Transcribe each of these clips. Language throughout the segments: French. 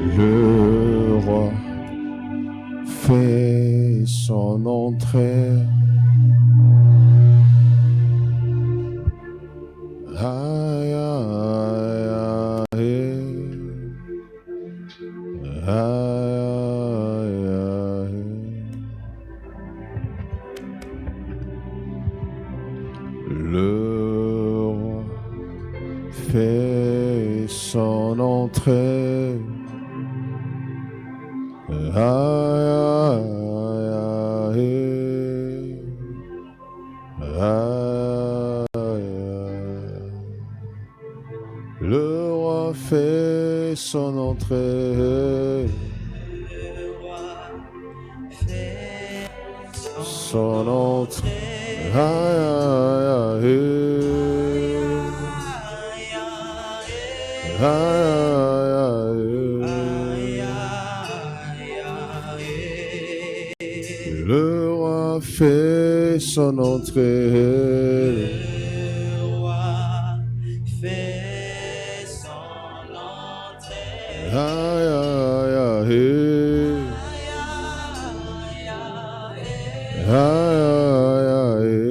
Le roi fait son entrée. Aïe, aïe, aïe, aïe, aïe. Le roi fait son entrée. Aïe, aïe, aïe, aïe. Le roi fait son entrée. Son entrée. Aïe, aïe, aïe, aïe. Le roi fait son entrée. Le roi fait son entrée. Aïe, aïe, aïe. Aïe, aïe, aïe.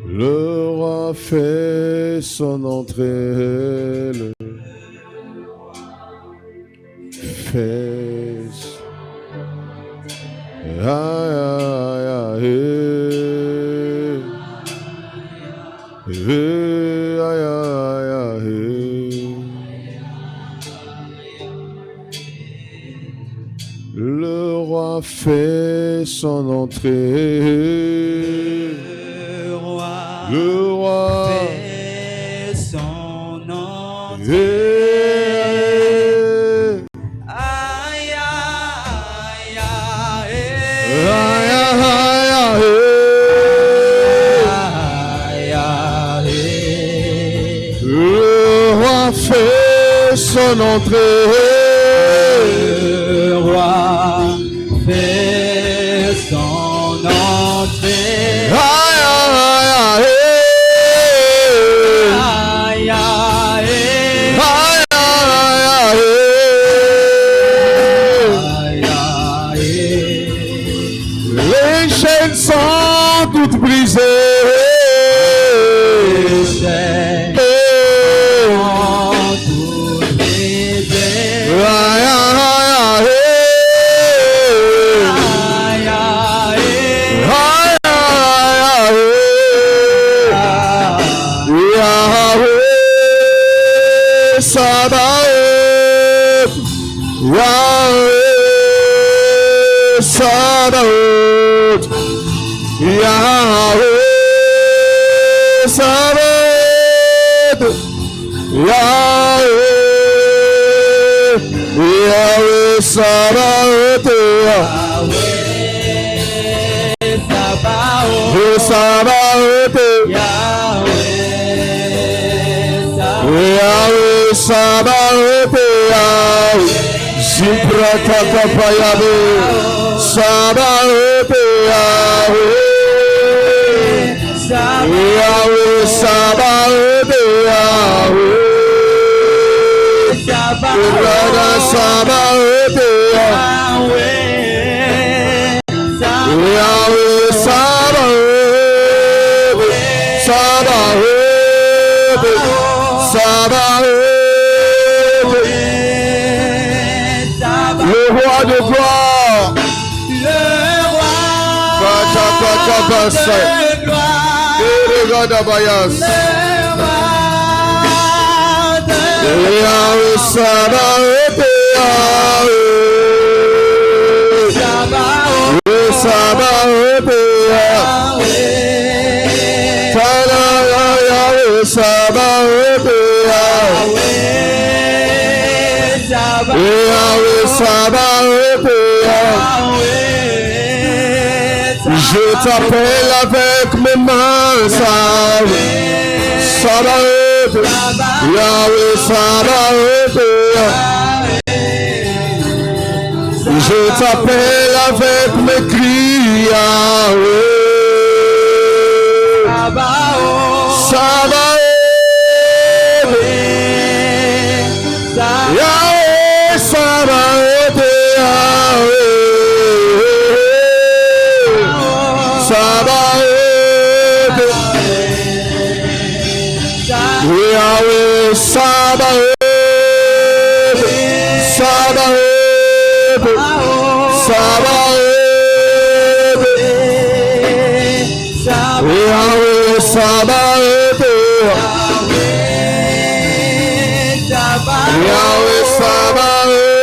Le roi fait son entrée. Le fait. Aïe, aïe, aïe. Aïe, aïe, aïe. Le roi fait son entrée. Le roi fait son entrée. Aïe, aïe, aïe, aïe, aïe. Le roi fait son entrée. Le roi fait son entrée. Les chaînes sont toutes brisées. Les chaînes sont toutes brisées. Aïe, aïe, Aïe, aïe, Yahweh Sabaoth, Yahweh Sabaoth, Yahweh Sabaoth, Yahweh Sabaoth, Sabaoth, Yahweh Sabaoth, Ziprata Kapayabe, Sabaoth, Yahweh Sabaoth, Yahweh Sabaoth, Yahweh Sabaoth, Sabaoth, Sabaoth, le roi de gloire, le roi de gloire, Yahweh Sabaoth, Yahweh Sabaoth, Yahweh Sabaoth, Yahweh Sabaoth, je t'appelle avec mes mains, Sabaoth, Yahweh Sabaoth, je t'appelle avec mes cris, Yahweh Sabaoth, Yahweh Sabaoth, Sabaoth, Sabaoth, Yahweh Sabaoth, Yahweh Sabaoth.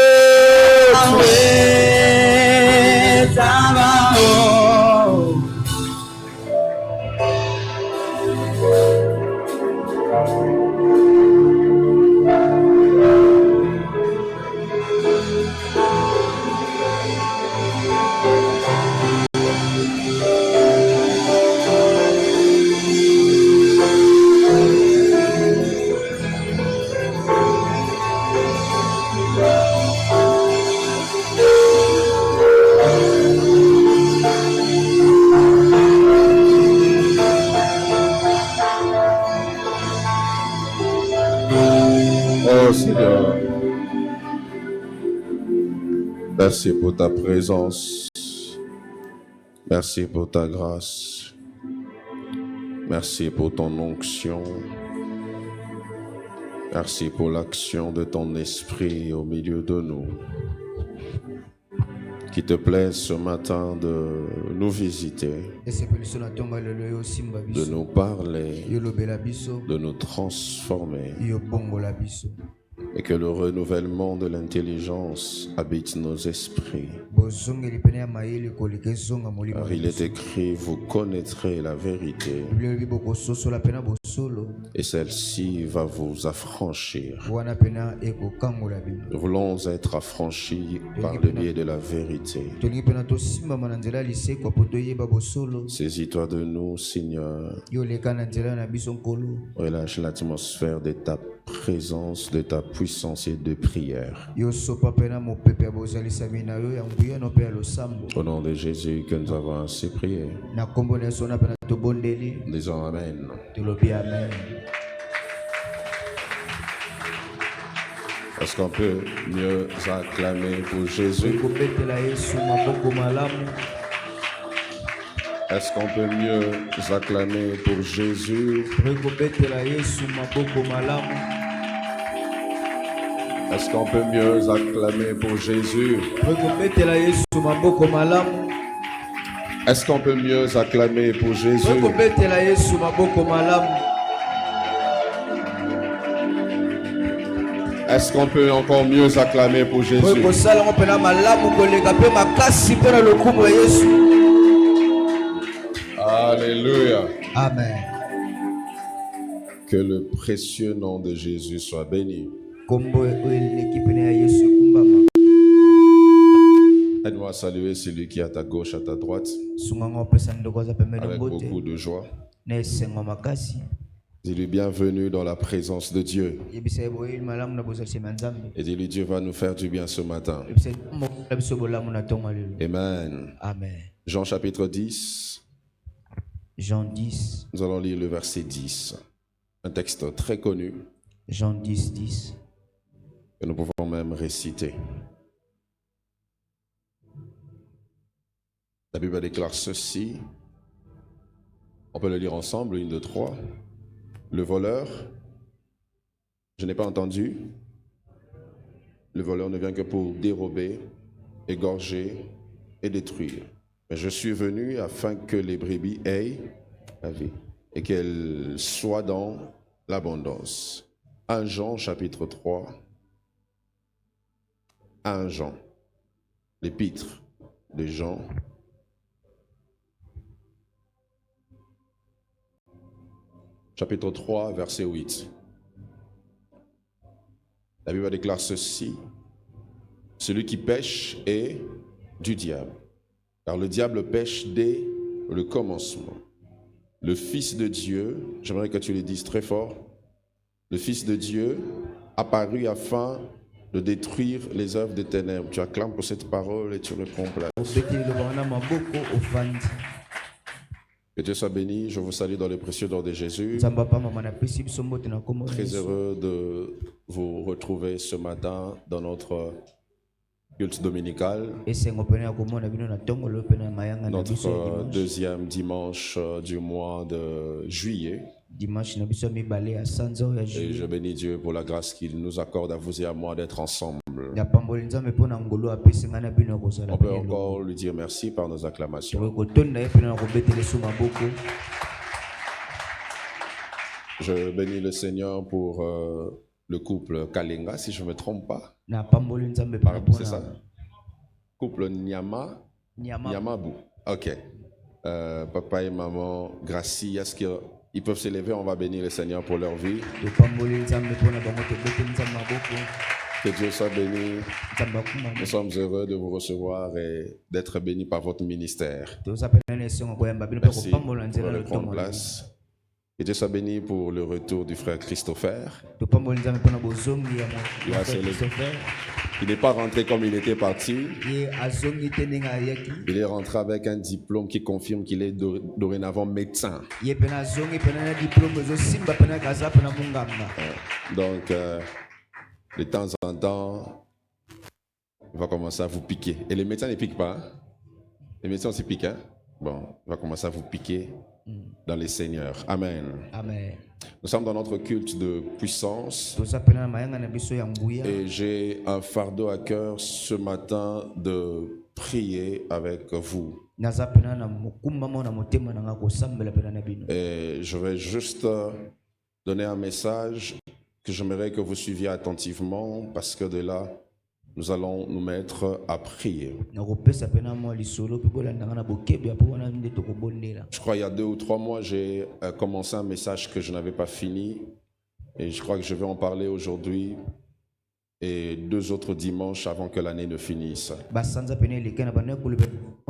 Oh Seigneur, merci pour ta présence, merci pour ta grâce, merci pour ton onction, merci pour l'action de ton esprit au milieu de nous. Qu'il te plaise ce matin de nous visiter, de nous parler, de nous transformer, et que le renouvellement de l'intelligence habite nos esprits. Car il est écrit, vous connaîtrez la vérité, et celle-ci va vous affranchir. Nous voulons être affranchis par le biais de la vérité. Saisis-toi de nous, Seigneur. Relâche l'atmosphère de ta présence, de ta puissance et de prière. Au nom de Jésus que nous avons ainsi prié. Disons Amen. Est-ce qu'on peut mieux acclamer pour Jésus? Est-ce qu'on peut mieux acclamer pour Jésus? Est-ce qu'on peut mieux acclamer pour Jésus? Est-ce qu'on peut mieux acclamer pour Jésus? Est-ce qu'on peut encore mieux acclamer pour Jésus? Alléluia. Amen. Que le précieux nom de Jésus soit béni. Aide-moi à saluer celui qui est à ta gauche, à ta droite, avec beaucoup de joie. Dis-lui bienvenue dans la présence de Dieu. Et dis-lui Dieu va nous faire du bien ce matin. Amen. Amen. Jean chapitre 10. Jean 10. Nous allons lire le verset 10. Un texte très connu. Jean 10, 10. Que nous pouvons même réciter. La Bible déclare ceci. On peut le lire ensemble, 1, 2, 3. Le voleur, je n'ai pas entendu. Le voleur ne vient que pour dérober, égorger et détruire. Mais je suis venu afin que les brebis aient la vie et qu'elles soient dans l'abondance. 1 Jean chapitre 3. 1 Jean, l'épître de Jean. Chapitre 3, verset 8. La Bible déclare ceci. Celui qui pêche est du diable, car le diable pêche dès le commencement. Le Fils de Dieu, j'aimerais que tu le dises très fort, le Fils de Dieu apparut afin de détruire les œuvres des ténèbres. Tu acclames pour cette parole et tu réponds place. Que Dieu soit béni, je vous salue dans le précieux nom de Jésus. Très heureux de vous retrouver ce matin dans notre culte dominical. Notre deuxième dimanche du mois de juillet. Dimanche na biso mibale ya sanza ya Et je juillet. bénis Dieu pour la grâce qu'il nous accorde à vous et à moi d'être ensemble. Ya pamboli nzambe pona ngolo apesi ngana bino kozala On peut pene encore lui dire merci par nos acclamations. lo. Kotonda ye pena kobetele so maboko. Je bénis le Seigneur pour le couple Kalenga, si je ne me trompe pas. Na pamboli nzambe pena C'est ça? pona Couple Nyama, nyama. Nyamabu. Ok. Papa et maman, Gracie, est-ce qu'ils peuvent s'élever? On va bénir le Seigneur pour leur vie. To pamboli nzambe pona bango to betele nzambe maboko. Que Dieu soit béni. Nzambe akuma. Nous sommes heureux de vous recevoir et d'être bénis par votre ministère. To za pena ne sengo koyamba bino pe Merci pour kopambola nzela lo prendre tomo. place. Que Dieu soit béni pour le retour du frère Christopher. To pamboli nzambe pona bozongi ya mo. Yeah, c'est le- Il n'est pas rentré comme il était parti. Ye azongi tenenga yaki. Il est rentré avec un diplôme qui confirme qu'il est dorénavant médecin. Ye pena azongi pena na diplôme zo simba pena kaza pena mungamba. Donc, de temps en temps, il va commencer à vous piquer. Et les médecins ne piquent pas. Hein? Les médecins aussi piquent. Hein? Bon, il va commencer à vous piquer dans les seigneurs. Amen. Amen. Nous sommes dans notre culte de puissance. To za pena na mayanga na biso ya nguya. Et j'ai un fardeau à cœur ce matin de prier avec vous. Naza pena na mokumba mo na motema na nga kosambela pena na bino. Et je vais juste donner un message que j'aimerais que vous suiviez attentivement parce que de là, nous allons nous mettre à prier. Na kopesa pena mo lisolo pe bolanda nga na bokebi apo wana nde to kobondela. Je crois il y a 2 ou 3 mois, j'ai commencé un message que je n'avais pas fini et je crois que je vais en parler aujourd'hui et 2 autres dimanches avant que l'année ne finisse. Basanza pena eleka na bana kolobe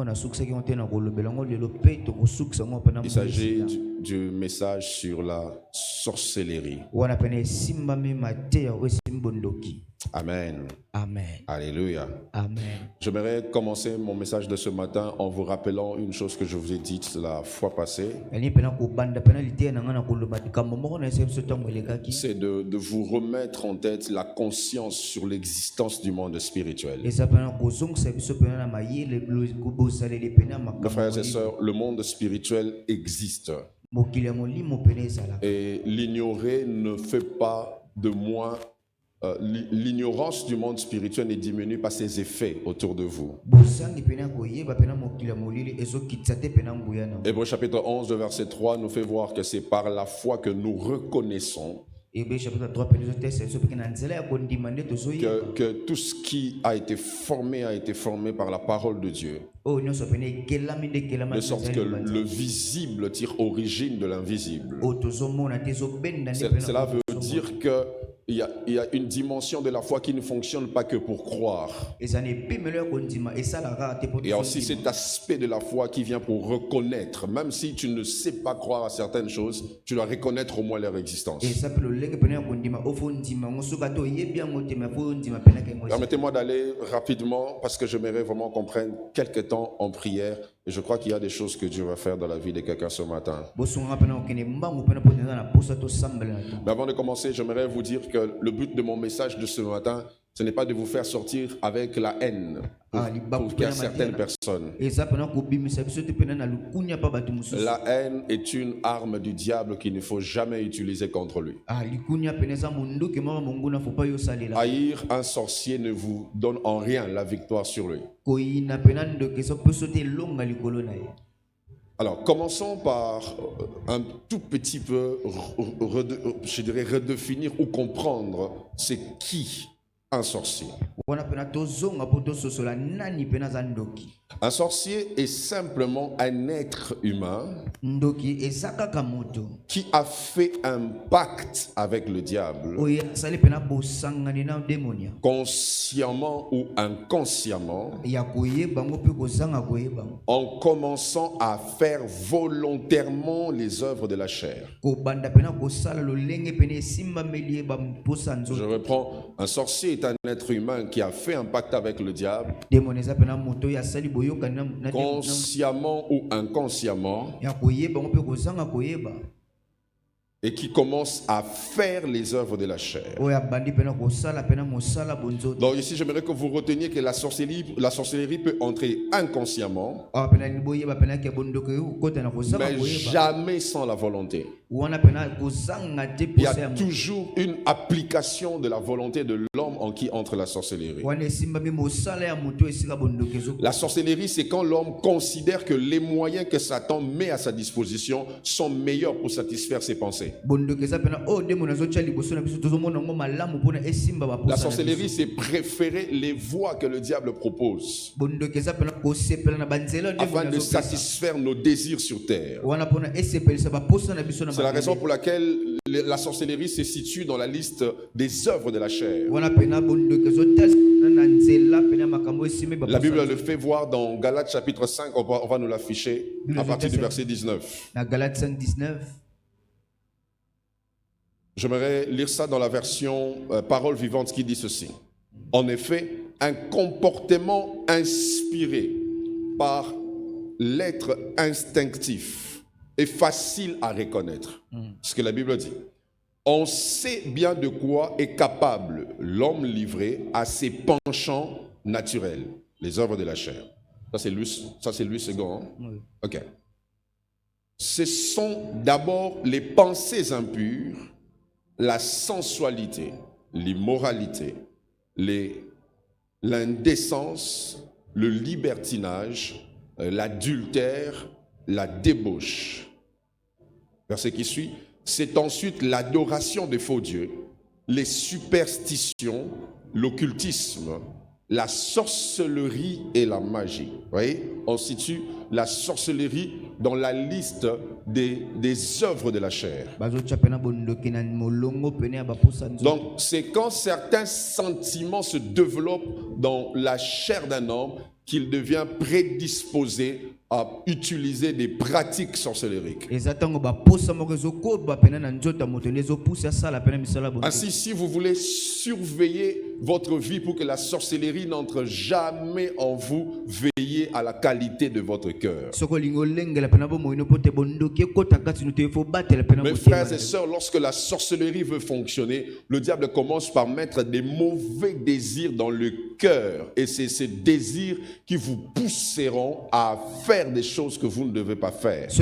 na sukisa ki onte na kolobela ngo lelo pe to kosukisa ngo pena mo. Il s'agit du message sur la sorcellerie. Wana pena simba mi mateya o simbondoki. Amen. Amen. Alléluia. Amen. J'aimerais commencer mon message de ce matin en vous rappelant une chose que je vous ai dite la fois passée. Eli pena ko banda pena lite na nga na koloba kambo moko na sebiso tango elekaki. C'est de vous remettre en tête la conscience sur l'existence du monde spirituel. Eza pena kozongisa biso pena na mayele kobosaleli pena Mes makambo. frères et sœurs, le monde spirituel existe. Mokili ya molimo pena ezala. Et l'ignorer ne fait pas de moi... l'ignorance du monde spirituel ne diminue pas ses effets autour de vous. Bosangi pena koyeba pena mokili ya molili ezokitisa te pena nguya na. Hébreux chapitre 11, le verset 3 nous fait voir que c'est par la foi que nous reconnaissons Hébreux chapitre 3 pena ezotesa biso pe na nzela ya kondima nde tozoyeba. que tout ce qui a été formé par la parole de Dieu. Oyo nyonso pena ekelami nde ekelama De sorte que le visible tire origine de l'invisible. oyo tozomona te ezobenda nde pena. Cela veut dire que il y a une dimension de la foi qui ne fonctionne pas que pour croire. Eza na epimelo ya kondima esalaka te po Il y a aussi tozondima. cet aspect de la foi qui vient pour reconnaître. Même si tu ne sais pas croire à certaines choses, tu dois reconnaître au moins leur existence. Eza pe lolenge pena ya kondima ofo ndima ngo soka to yebi yango te mais fo ndima pena ke ngo. Permettez-moi d'aller rapidement parce que j'aimerais vraiment qu'on prenne quelques temps en prière. Et je crois qu'il y a des choses que Dieu va faire dans la vie de quelqu'un ce matin. Bosonga pena okene mbangu pena po tena na posa to sambela na to. Mais avant de commencer, j'aimerais vous dire que le but de mon message de ce matin, ce n'est pas de vous faire sortir avec la haine pour certaines personnes. Eza pena kobimisa biso te pena na lukunya pa bato mosusu. La haine est une arme du diable qu'il ne faut jamais utiliser contre lui. Likunya pena eza mondoki moko monguna faut pas yo salela. Haïr un sorcier ne vous donne en rien la victoire sur lui. Koyina pena ndoki so poso te longa likolo na ye. Alors, commençons par un tout petit peu, je dirais, redéfinir ou comprendre c'est qui un sorcier. Wana pena tozonga po tososola nani pena za ndoki. Un sorcier est simplement un être humain Ndoki eza kaka moto. qui a fait un pacte avec le diable, Oyo asali pena bosangani na demonia. consciemment ou inconsciemment, Ya koyeba ngo pe kozanga koyeba. en commençant à faire volontairement les œuvres de la chair. Ko banda pena kosala lolenge pena esimba melie ba mposa Je nzoto. reprends, un sorcier est un être humain qui a fait un pacte avec le diable, Demonia eza pena moto ya sali boyoka na consciemment ou inconsciemment, ya koyeba ngo pe kozanga koyeba. et qui commence à faire les œuvres de la chair. Oya bandi pena kosala pena mosala bonzoto. Donc ici, j'aimerais que vous reteniez que la sorcellerie peut entrer inconsciemment, Pena ni boyeba pena ke bondoko yo kota na kozanga mais koyeba. jamais sans la volonté. Il y a toujours une application de la volonté de l'homme en qui entre la sorcellerie. La sorcellerie, c'est quand l'homme considère que les moyens que Satan met à sa disposition sont meilleurs pour satisfaire ses pensées. La sorcellerie, c'est préférer les voies que le diable propose afin de satisfaire nos désirs sur terre. C'est la raison pour laquelle la sorcellerie se situe dans la liste des œuvres de la chair. La Bible le fait voir dans Galates chapitre 5, on va nous l'afficher à partir du verset 19. Galates 5, 19. J'aimerais lire ça dans la version Parole vivante qui dit ceci. En effet, un comportement inspiré par l'être instinctif est facile à reconnaître. Ce que la Bible dit. On sait bien de quoi est capable l'homme livré à ses penchants naturels, les œuvres de la chair. Ça c'est Louis II. Hein? Oui. Ok. Ce sont d'abord les pensées impures, la sensualité, l'immoralité, l'indécence, le libertinage, l'adultère, la débauche. Verset qui suit. C'est ensuite l'adoration des faux dieux, les superstitions, l'occultisme, la sorcellerie et la magie. Vous voyez, on situe la sorcellerie dans la liste des œuvres de la chair. Donc, c'est quand certains sentiments se développent dans la chair d'un homme qu'il devient prédisposé à utiliser des pratiques sorcellériques. Ainsi, si vous voulez surveiller votre vie pour que la sorcellerie n'entre jamais en vous, veillez à la qualité de votre cœur. Mes frères et sœurs, lorsque la sorcellerie veut fonctionner, le diable commence par mettre des mauvais désirs dans le cœur. Et c'est ces désirs qui vous pousseront à faire des choses que vous ne devez pas faire. Et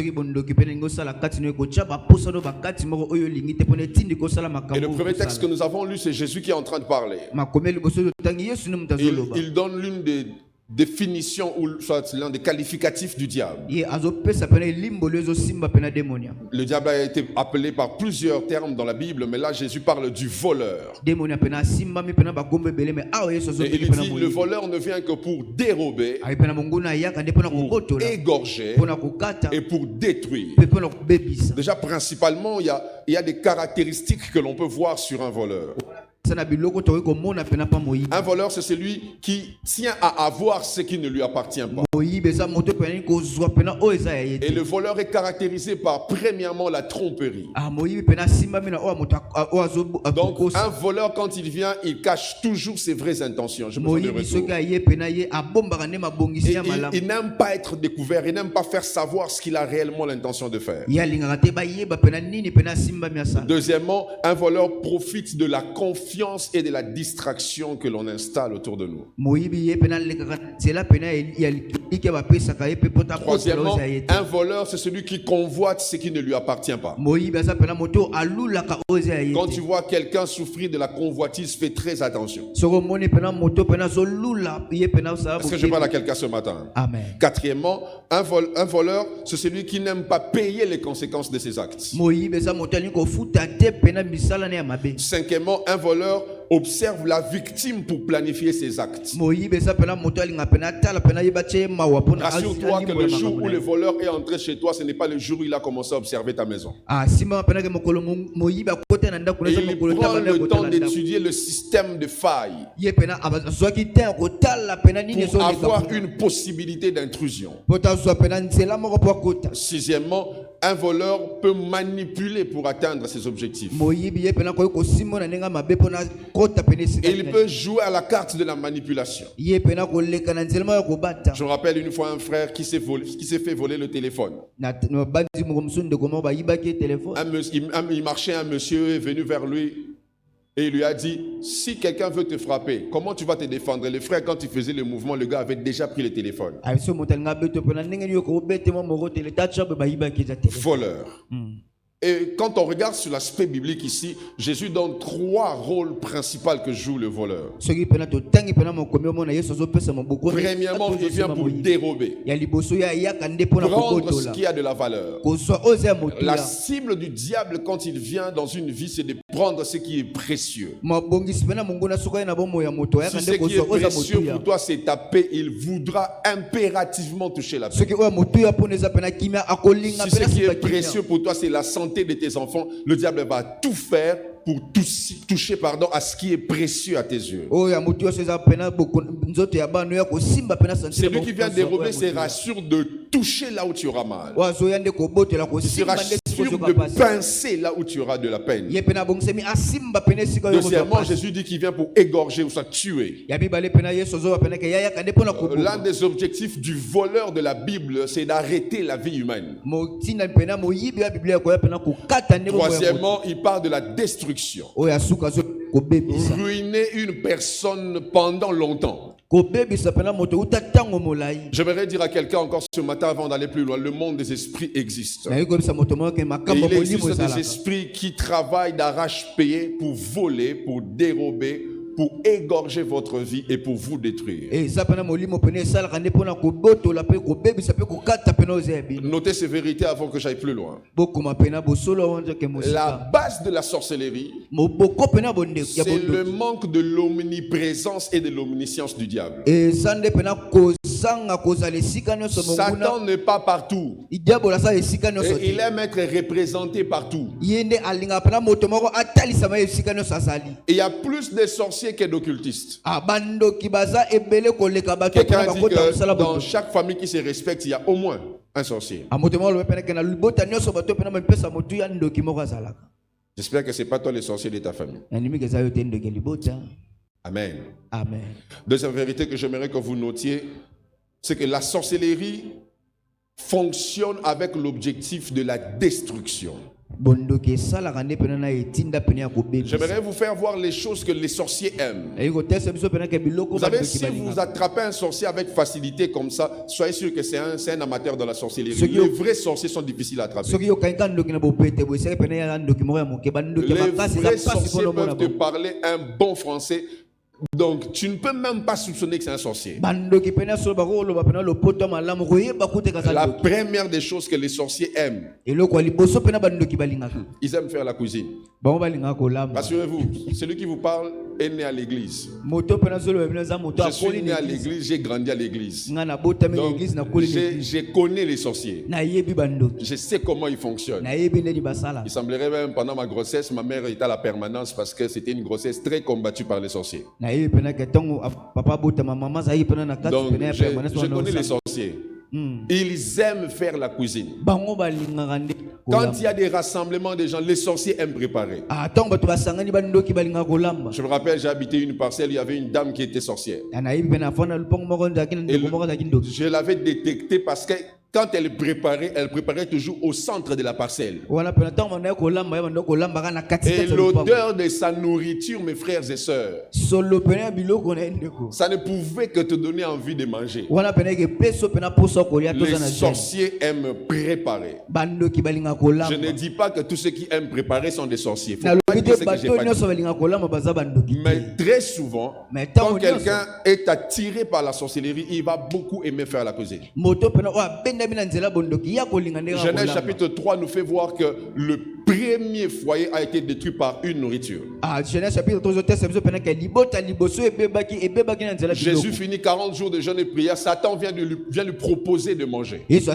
le premier texte que nous avons lu, c'est Jésus qui est en train de parler. Il donne l'une des définition ou soit l'un des qualificatifs du diable. Le diable a été appelé par plusieurs termes dans la Bible, mais là Jésus parle du voleur. Et il dit le voleur ne vient que pour dérober, pour égorger et pour détruire. Déjà principalement il y a des caractéristiques que l'on peut voir sur un voleur. Un voleur, c'est celui qui tient à avoir ce qui ne lui appartient pas. Et le voleur est caractérisé par, premièrement, la tromperie. Donc, un voleur, quand il vient, il cache toujours ses vraies intentions. Je me fais de retour. Il n'aime pas être découvert, il n'aime pas faire savoir ce qu'il a réellement l'intention de faire. Deuxièmement, un voleur profite de la confiance et de la distraction que l'on installe autour de nous. Troisièmement, un voleur, c'est celui qui convoite ce qui ne lui appartient pas. Quand tu vois quelqu'un souffrir de la convoitise, fais très attention. Est-ce que je parle à quelqu'un ce matin? Amen. Quatrièmement, un voleur, c'est celui qui n'aime pas payer les conséquences de ses actes. Cinquièmement, un voleur observe la victime pour planifier ses actes. Rassure-toi que le jour où le voleur est entré chez toi, ce n'est pas le jour où il a commencé à observer ta maison. Et il prend le temps d'étudier le système de failles pour avoir une possibilité d'intrusion. Sixièmement, un voleur peut manipuler pour atteindre ses objectifs. Et il peut jouer à la carte de la manipulation. Je me rappelle une fois un frère qui s'est fait voler le téléphone. Il marchait, un monsieur est venu vers lui et il lui a dit, si quelqu'un veut te frapper, comment tu vas te défendre? Le frère, quand il faisait le mouvement, le gars avait déjà pris le téléphone. Voleur. Et quand on regarde sur l'aspect biblique ici, Jésus donne 3 rôles principaux que joue le voleur. Premièrement, il vient pour dérober, prendre ce qui a de la valeur. La cible du diable quand il vient dans une vie, c'est de prendre ce qui est précieux. Si ce qui est précieux pour toi, c'est ta paix, il voudra impérativement toucher la paix. Si ce qui est précieux pour toi, c'est la santé de tes enfants, le diable va tout faire pour toucher à ce qui est précieux à tes yeux. C'est lui qui vient dérober, sera sûr de toucher là où tu auras mal. Il sera sûr de pincer là où tu auras de la peine. Deuxièmement, Jésus dit qu'il vient pour égorger ou tuer. L'un des objectifs du voleur de la Bible, c'est d'arrêter la vie humaine. Troisièmement, il parle de la destruction. Ruiner une personne pendant longtemps. J'aimerais dire à quelqu'un encore ce matin avant d'aller plus loin, le monde des esprits existe. Et il existe des esprits qui travaillent d'arrache-pied pour voler, pour dérober, pour égorger votre vie et pour vous détruire. Notez ces vérités avant que j'aille plus loin. La base de la sorcellerie, c'est le manque de l'omniprésence et de l'omniscience du diable. Satan n'est pas partout. Et il aime être représenté partout. Il y a plus de sorciers que d'occultistes. Quelqu'un dit que dans chaque famille qui se respecte, il y a au moins un sorcier. J'espère que ce n'est pas toi le sorcier de ta famille. Amen. Amen. Deuxième vérité que j'aimerais que vous notiez, c'est que la sorcellerie fonctionne avec l'objectif de la destruction. J'aimerais vous faire voir les choses que les sorciers aiment. Vous savez, si vous attrapez un sorcier avec facilité comme ça, soyez sûr que c'est un amateur de la sorcellerie. Les vrais sorciers sont difficiles à attraper. Les vrais sorciers peuvent te parler un bon français. Donc, tu ne peux même pas soupçonner que c'est un sorcier. La première des choses que les sorciers aiment, ils aiment faire la cuisine. Rassurez-vous, celui qui vous parle est né à l'église. Je suis né à l'église, j'ai grandi à l'église. Donc, je connais les sorciers. Je sais comment ils fonctionnent. Il semblerait même pendant ma grossesse, ma mère était à la permanence parce que c'était une grossesse très combattue par les sorciers. Donc, je connais les sorciers. Ils aiment faire la cuisine. Quand il y a des rassemblements de gens, les sorciers aiment préparer. Je me rappelle, j'ai habité une parcelle, il y avait une dame qui était sorcière. Et je l'avais détectée parce que quand elle préparait toujours au centre de la parcelle. Et l'odeur de sa nourriture, mes frères et sœurs, ça ne pouvait que te donner envie de manger. Les sorciers aiment préparer. Je ne dis pas que tous ceux qui aiment préparer sont des sorciers. Faut pas dire ce que j'ai pas dit. Mais très souvent, quand quelqu'un est attiré par la sorcellerie, il va beaucoup aimer faire la cuisine. Genèse chapitre 3 nous fait voir que le premier foyer a été détruit par une nourriture. Jésus finit 40 jours de jeûne et prière. Satan vient lui proposer de manger. Ce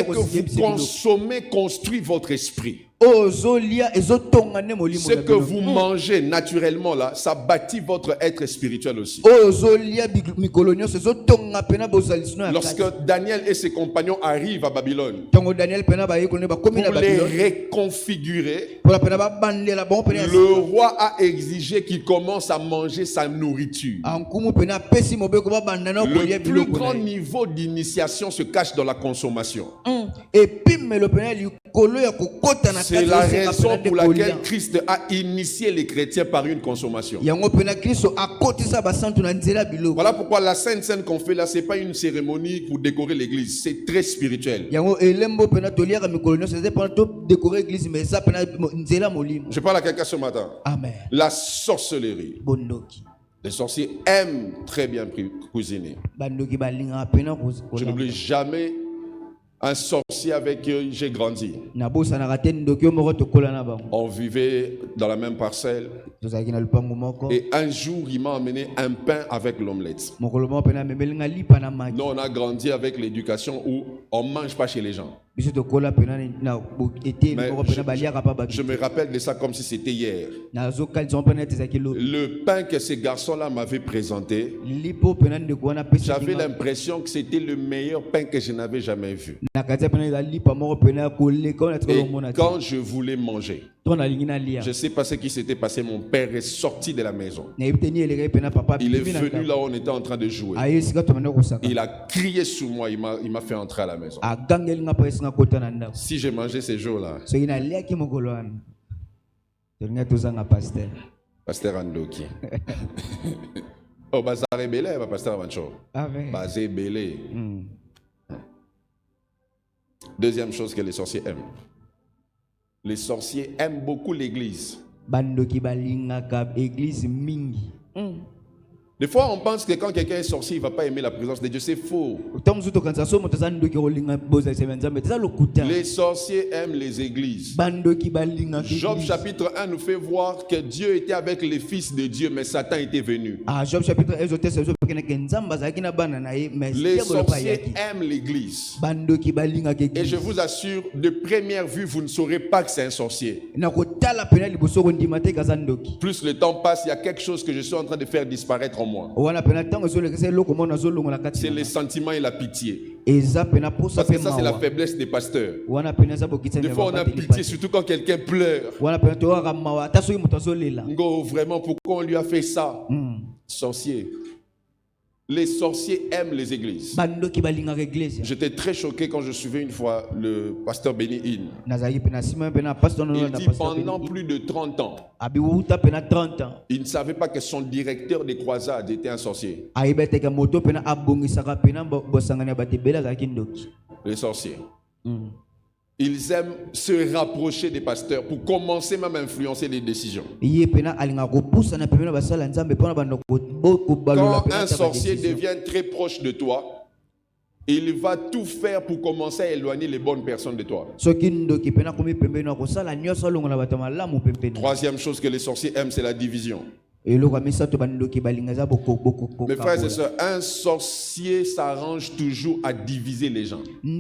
que vous consommez construit votre esprit. Ce que vous mangez naturellement là, ça bâtit votre être spirituel aussi. Lorsque Daniel et ses compagnons arrivent à Babylone, pour les reconfigurer, Le roi a exigé qu'il commence à manger sa nourriture. Le plus grand niveau d'initiation se cache dans la consommation. C'est la raison pour laquelle Christ a initié les chrétiens par une consommation. Voilà pourquoi la Sainte Seine qu'on fait là, ce n'est pas une cérémonie pour décorer l'église, c'est très spirituel. Je parle à quelqu'un ce matin. Amen. La sorcellerie. Les sorciers aiment très bien cuisiner. Je n'oublie jamais un sorcier avec qui j'ai grandi. On vivait dans la même parcelle. Et un jour, il m'a amené un pain avec l'omelette. Nous, on a grandi avec l'éducation où on ne mange pas chez les gens. Mais je me rappelle de ça comme si c'était hier. Le pain que ces garçons-là m'avaient présenté, j'avais l'impression que c'était le meilleur pain que je n'avais jamais vu. Et quand je voulais manger, je ne sais pas ce qui s'était passé, mon père est sorti de la maison. Il est venu là où on était en train de jouer. Il a crié sur moi, il m'a fait entrer à la maison. Si j'ai mangé ces jours-là, Pasteur Andoki. Oh, Bazare Belé, Pasteur Mancho. Bazare Belé. Deuxième chose que les sorciers aiment. Les sorciers aiment beaucoup l'église. Des fois, on pense que quand quelqu'un est sorcier, il ne va pas aimer la présence de Dieu. C'est faux. Les sorciers aiment les églises. Job chapitre 1 nous fait voir que Dieu était avec les fils de Dieu, mais Satan était venu. Les sorciers aiment l'église. Et je vous assure, de première vue, vous ne saurez pas que c'est un sorcier. Plus le temps passe, il y a quelque chose que je suis en train de faire disparaître en moi. C'est les sentiments et la pitié. Parce que ça, c'est la faiblesse des pasteurs. Des fois, on a pitié, surtout quand quelqu'un pleure. Ngo, vraiment, pourquoi on lui a fait ça? Sorcier. Les sorciers aiment les églises. J'étais très choqué quand je suivais une fois le pasteur Benny Hinn. Il dit pendant plus de 30 ans, il ne savait pas que son directeur des croisades était un sorcier. Les sorciers. Ils aiment se rapprocher des pasteurs pour commencer même à influencer les décisions. Quand un sorcier devient très proche de toi, il va tout faire pour commencer à éloigner les bonnes personnes de toi. Troisième chose que les sorciers aiment, c'est la division. Mes frères et sœurs, un sorcier s'arrange toujours à diviser les gens. Il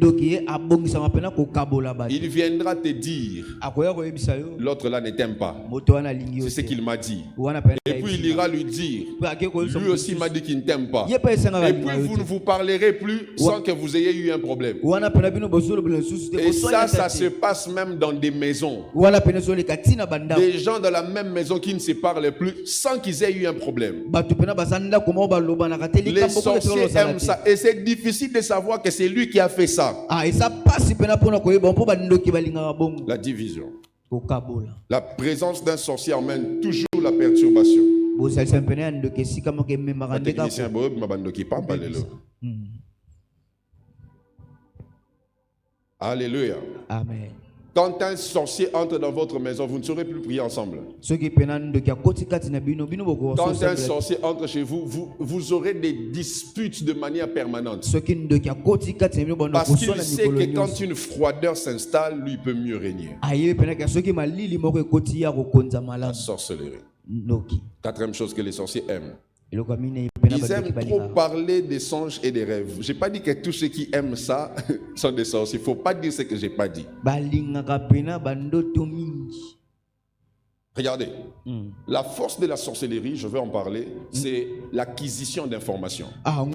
viendra te dire, l'autre là ne t'aime pas. C'est ce qu'il m'a dit. Et puis il ira lui dire, lui aussi m'a dit qu'il ne t'aime pas. Et puis vous ne vous parlerez plus sans que vous ayez eu un problème. Et ça se passe même dans des maisons. Des gens dans la même maison qui ne se parlent plus sans qu'ils aient eu un problème. Les sorciers aiment ça. Et c'est difficile de savoir que c'est lui qui a fait ça. La division. La présence d'un sorcier emmène toujours la perturbation. Alléluia. Amen. Quand un sorcier entre dans votre maison, vous ne saurez plus prier ensemble. Quand un sorcier entre chez vous, vous aurez des disputes de manière permanente. Parce qu'il sait que quand une froideur s'installe, lui peut mieux régner. La sorcellerie. Quatrième chose que les sorciers aiment. Ils aiment trop parler des songes et des rêves. Je n'ai pas dit que tous ceux qui aiment ça sont des sorciers. Il ne faut pas dire ce que je n'ai pas dit. Regardez, la force de la sorcellerie, je vais en parler, c'est l'acquisition d'informations. Maintenant,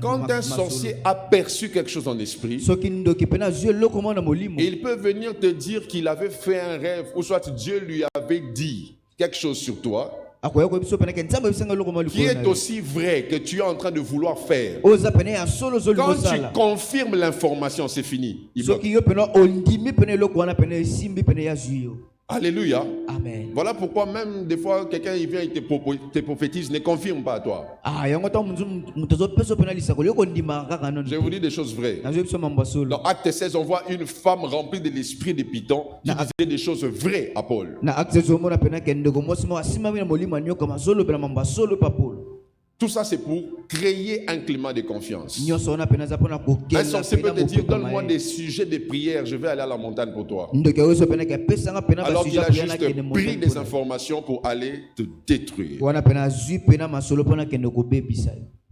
quand un sorcier a perçu quelque chose en esprit, il peut venir te dire qu'il avait fait un rêve, ou soit Dieu lui avait dit quelque chose sur toi, qui est aussi vrai que tu es en train de vouloir faire. Quand tu confirmes l'information, c'est fini. Il bloque. Alléluia. Amen. Voilà pourquoi même des fois quelqu'un il vient et te prophétise, ne confirme pas à toi. Je vous dis des choses vraies. Dans Acte 16, on voit une femme remplie de l'esprit de Python qui disait des choses vraies à Paul. Tout ça, c'est pour créer un climat de confiance. Un sorcier peut te dire, donne-moi des sujets de prière, je vais aller à la montagne pour toi. Alors qu'il a juste pris des informations pour aller te détruire.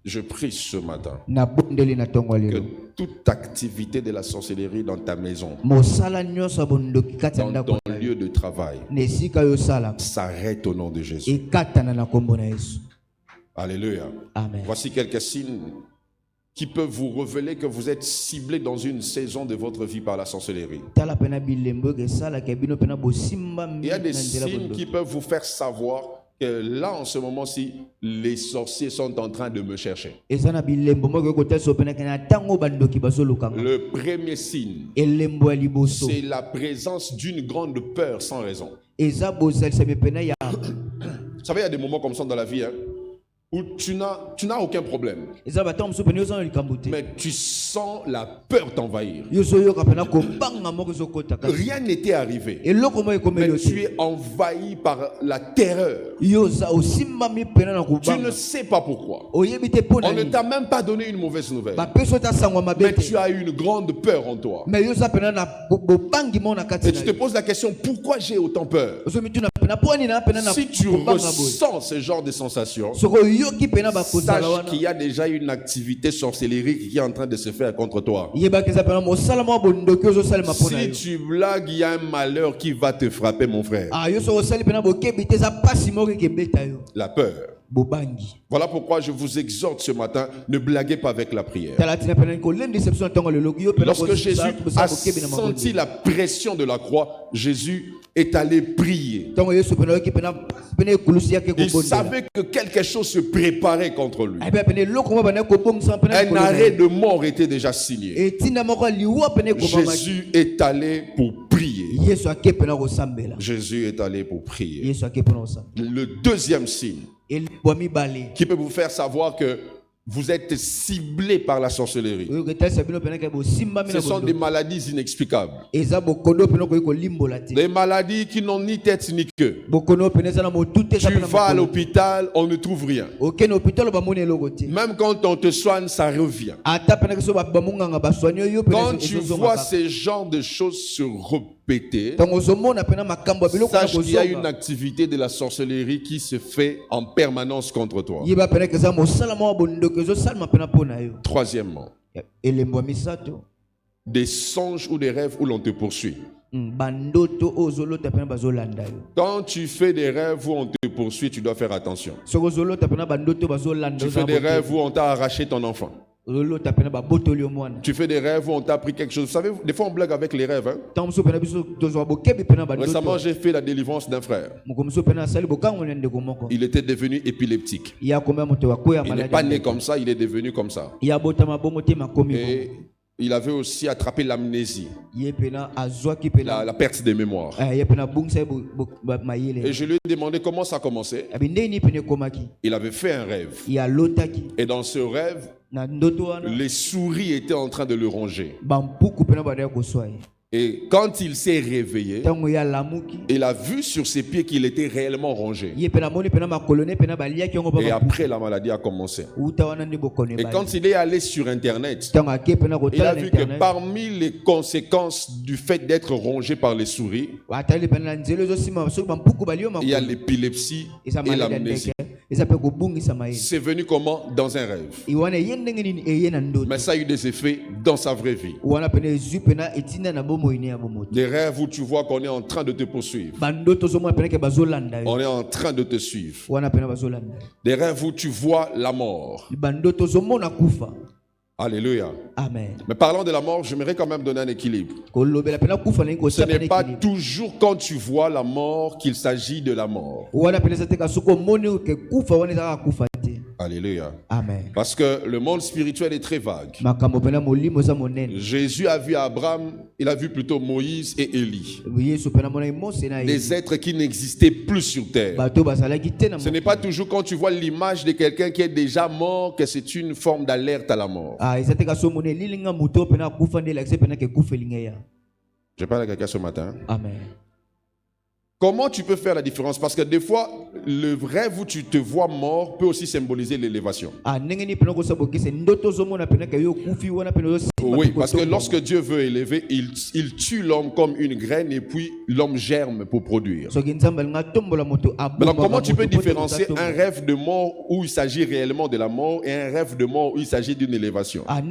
Je prie ce matin que toute activité de la sorcellerie dans ta maison, dans ton lieu de travail, s'arrête au nom de Jésus. Alléluia. Amen. Voici quelques signes qui peuvent vous révéler que vous êtes ciblé dans une saison de votre vie par la sorcellerie. Il y a des signes qui peuvent vous faire savoir que là, en ce moment-ci, les sorciers sont en train de me chercher. Le premier signe, c'est la présence d'une grande peur sans raison. Vous savez, il y a des moments comme ça dans la vie, hein, où tu n'as aucun problème, mais tu sens la peur t'envahir. Rien n'était arrivé, mais tu es envahi par la terreur. Tu ne sais pas pourquoi. On ne t'a même pas donné une mauvaise nouvelle, mais tu as une grande peur en toi. Et tu te poses la question, pourquoi j'ai autant peur? Si tu ressens ce genre de sensation, sache qu'il y a déjà une activité sorcellerie qui est en train de se faire contre toi. Si tu blagues, il y a un malheur qui va te frapper, mon frère. La peur. Voilà pourquoi je vous exhorte ce matin, ne blaguez pas avec la prière. Lorsque Jésus a senti la pression de la croix, Jésus est allé prier. Il savait que quelque chose se préparait contre lui. Un arrêt de mort était déjà signé. Jésus est allé pour prier. Jésus est allé pour prier. Le deuxième signe qui peut vous faire savoir que vous êtes ciblé par la sorcellerie, ce sont des maladies inexplicables. Des maladies qui n'ont ni tête ni queue. Tu vas à l'hôpital, on ne trouve rien. Même quand on te soigne, ça revient. Quand tu vois ces genres de choses se répéter, sache qu'il y a une activité de la sorcellerie qui se fait en permanence contre toi. Troisièmement, des songes ou des rêves où l'on te poursuit. Quand tu fais des rêves où on te poursuit, tu dois faire attention. Tu fais des rêves où on t'a arraché ton enfant. Tu fais des rêves où on t'a appris quelque chose. Vous savez, des fois on blague avec les rêves. Hein? Récemment, j'ai fait la délivrance d'un frère. Il était devenu épileptique. Il n'est pas né comme ça, il est devenu comme ça. Et il avait aussi attrapé l'amnésie, la perte de mémoire. Et je lui ai demandé comment ça a commencé. Il avait fait un rêve. Et dans ce rêve, les souris étaient en train de le ronger. Et quand il s'est réveillé, il a vu sur ses pieds qu'il était réellement rongé. Et après, la maladie a commencé. Et quand il est allé sur Internet, il a vu que parmi les conséquences du fait d'être rongé par les souris, il y a l'épilepsie et l'amnésie. C'est venu comment? Dans un rêve. Mais ça a eu des effets dans sa vraie vie. Des rêves où tu vois qu'on est en train de te poursuivre. On est en train de te suivre. Des rêves où tu vois la mort. Alléluia. Amen. Mais parlant de la mort, j'aimerais quand même donner un équilibre. Ce n'est pas toujours quand tu vois la mort qu'il s'agit de la mort. Alléluia. Amen. Parce que le monde spirituel est très vague. Jésus a vu Abraham, il a vu plutôt Moïse et Élie. Des êtres qui n'existaient plus sur terre. Ce n'est pas toujours quand tu vois l'image de quelqu'un qui est déjà mort que c'est une forme d'alerte à la mort. Je parle à quelqu'un ce matin. Amen. Comment tu peux faire la différence? Parce que des fois, le rêve où tu te vois mort peut aussi symboliser l'élévation. Oui, parce que lorsque Dieu veut élever, il tue l'homme comme une graine et puis l'homme germe pour produire. Maintenant, comment tu peux différencier un rêve de mort où il s'agit réellement de la mort et un rêve de mort où il s'agit d'une élévation? Quand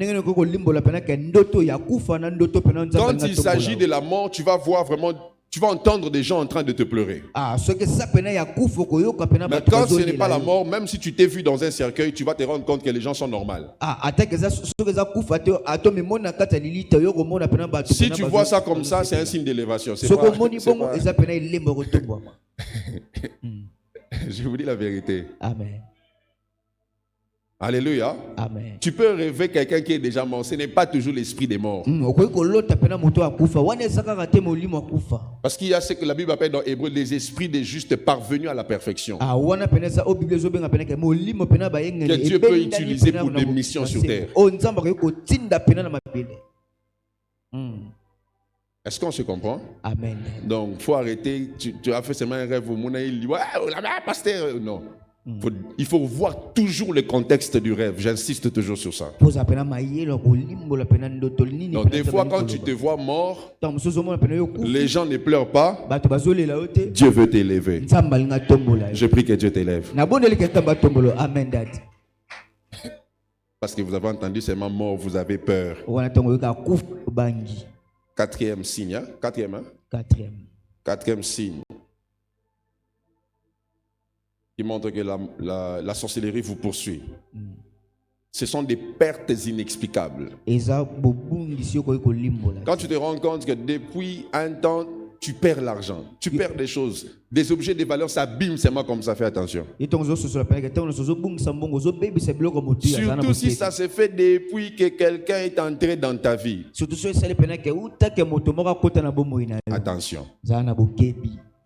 il s'agit de la mort, tu vas voir vraiment... Tu vas entendre des gens en train de te pleurer. Mais quand ce n'est pas la mort, même si tu t'es vu dans un cercueil, tu vas te rendre compte que les gens sont normaux. Si tu vois ça comme ça, c'est un signe d'élévation. Je vous dis la vérité. Amen. Alléluia. Amen. Tu peux rêver quelqu'un qui est déjà mort. Ce n'est pas toujours l'esprit des morts. Parce qu'il y a ce que la Bible appelle dans Hébreu les esprits des justes parvenus à la perfection. Que Dieu peut utiliser pour des missions sur terre. Est-ce qu'on se comprend? Amen. Donc, il faut arrêter. Tu as fait seulement un rêve au monde et il dit ouais, pasteur. Non. Il faut voir toujours le contexte du rêve. J'insiste toujours sur ça. Donc, des fois, quand tu te vois mort, les gens ne pleurent pas. Dieu veut t'élever. Je prie que Dieu t'élève. Parce que vous avez entendu seulement mort, vous avez peur. Quatrième signe. Hein? Quatrième signe. Qui montre que la sorcellerie vous poursuit. Ce sont des pertes inexplicables. Quand tu te rends compte que depuis un temps, tu perds l'argent, tu perds des choses, des objets de valeur s'abîment seulement comme ça, fais attention. Surtout si ça se fait depuis que quelqu'un est entré dans ta vie. Attention.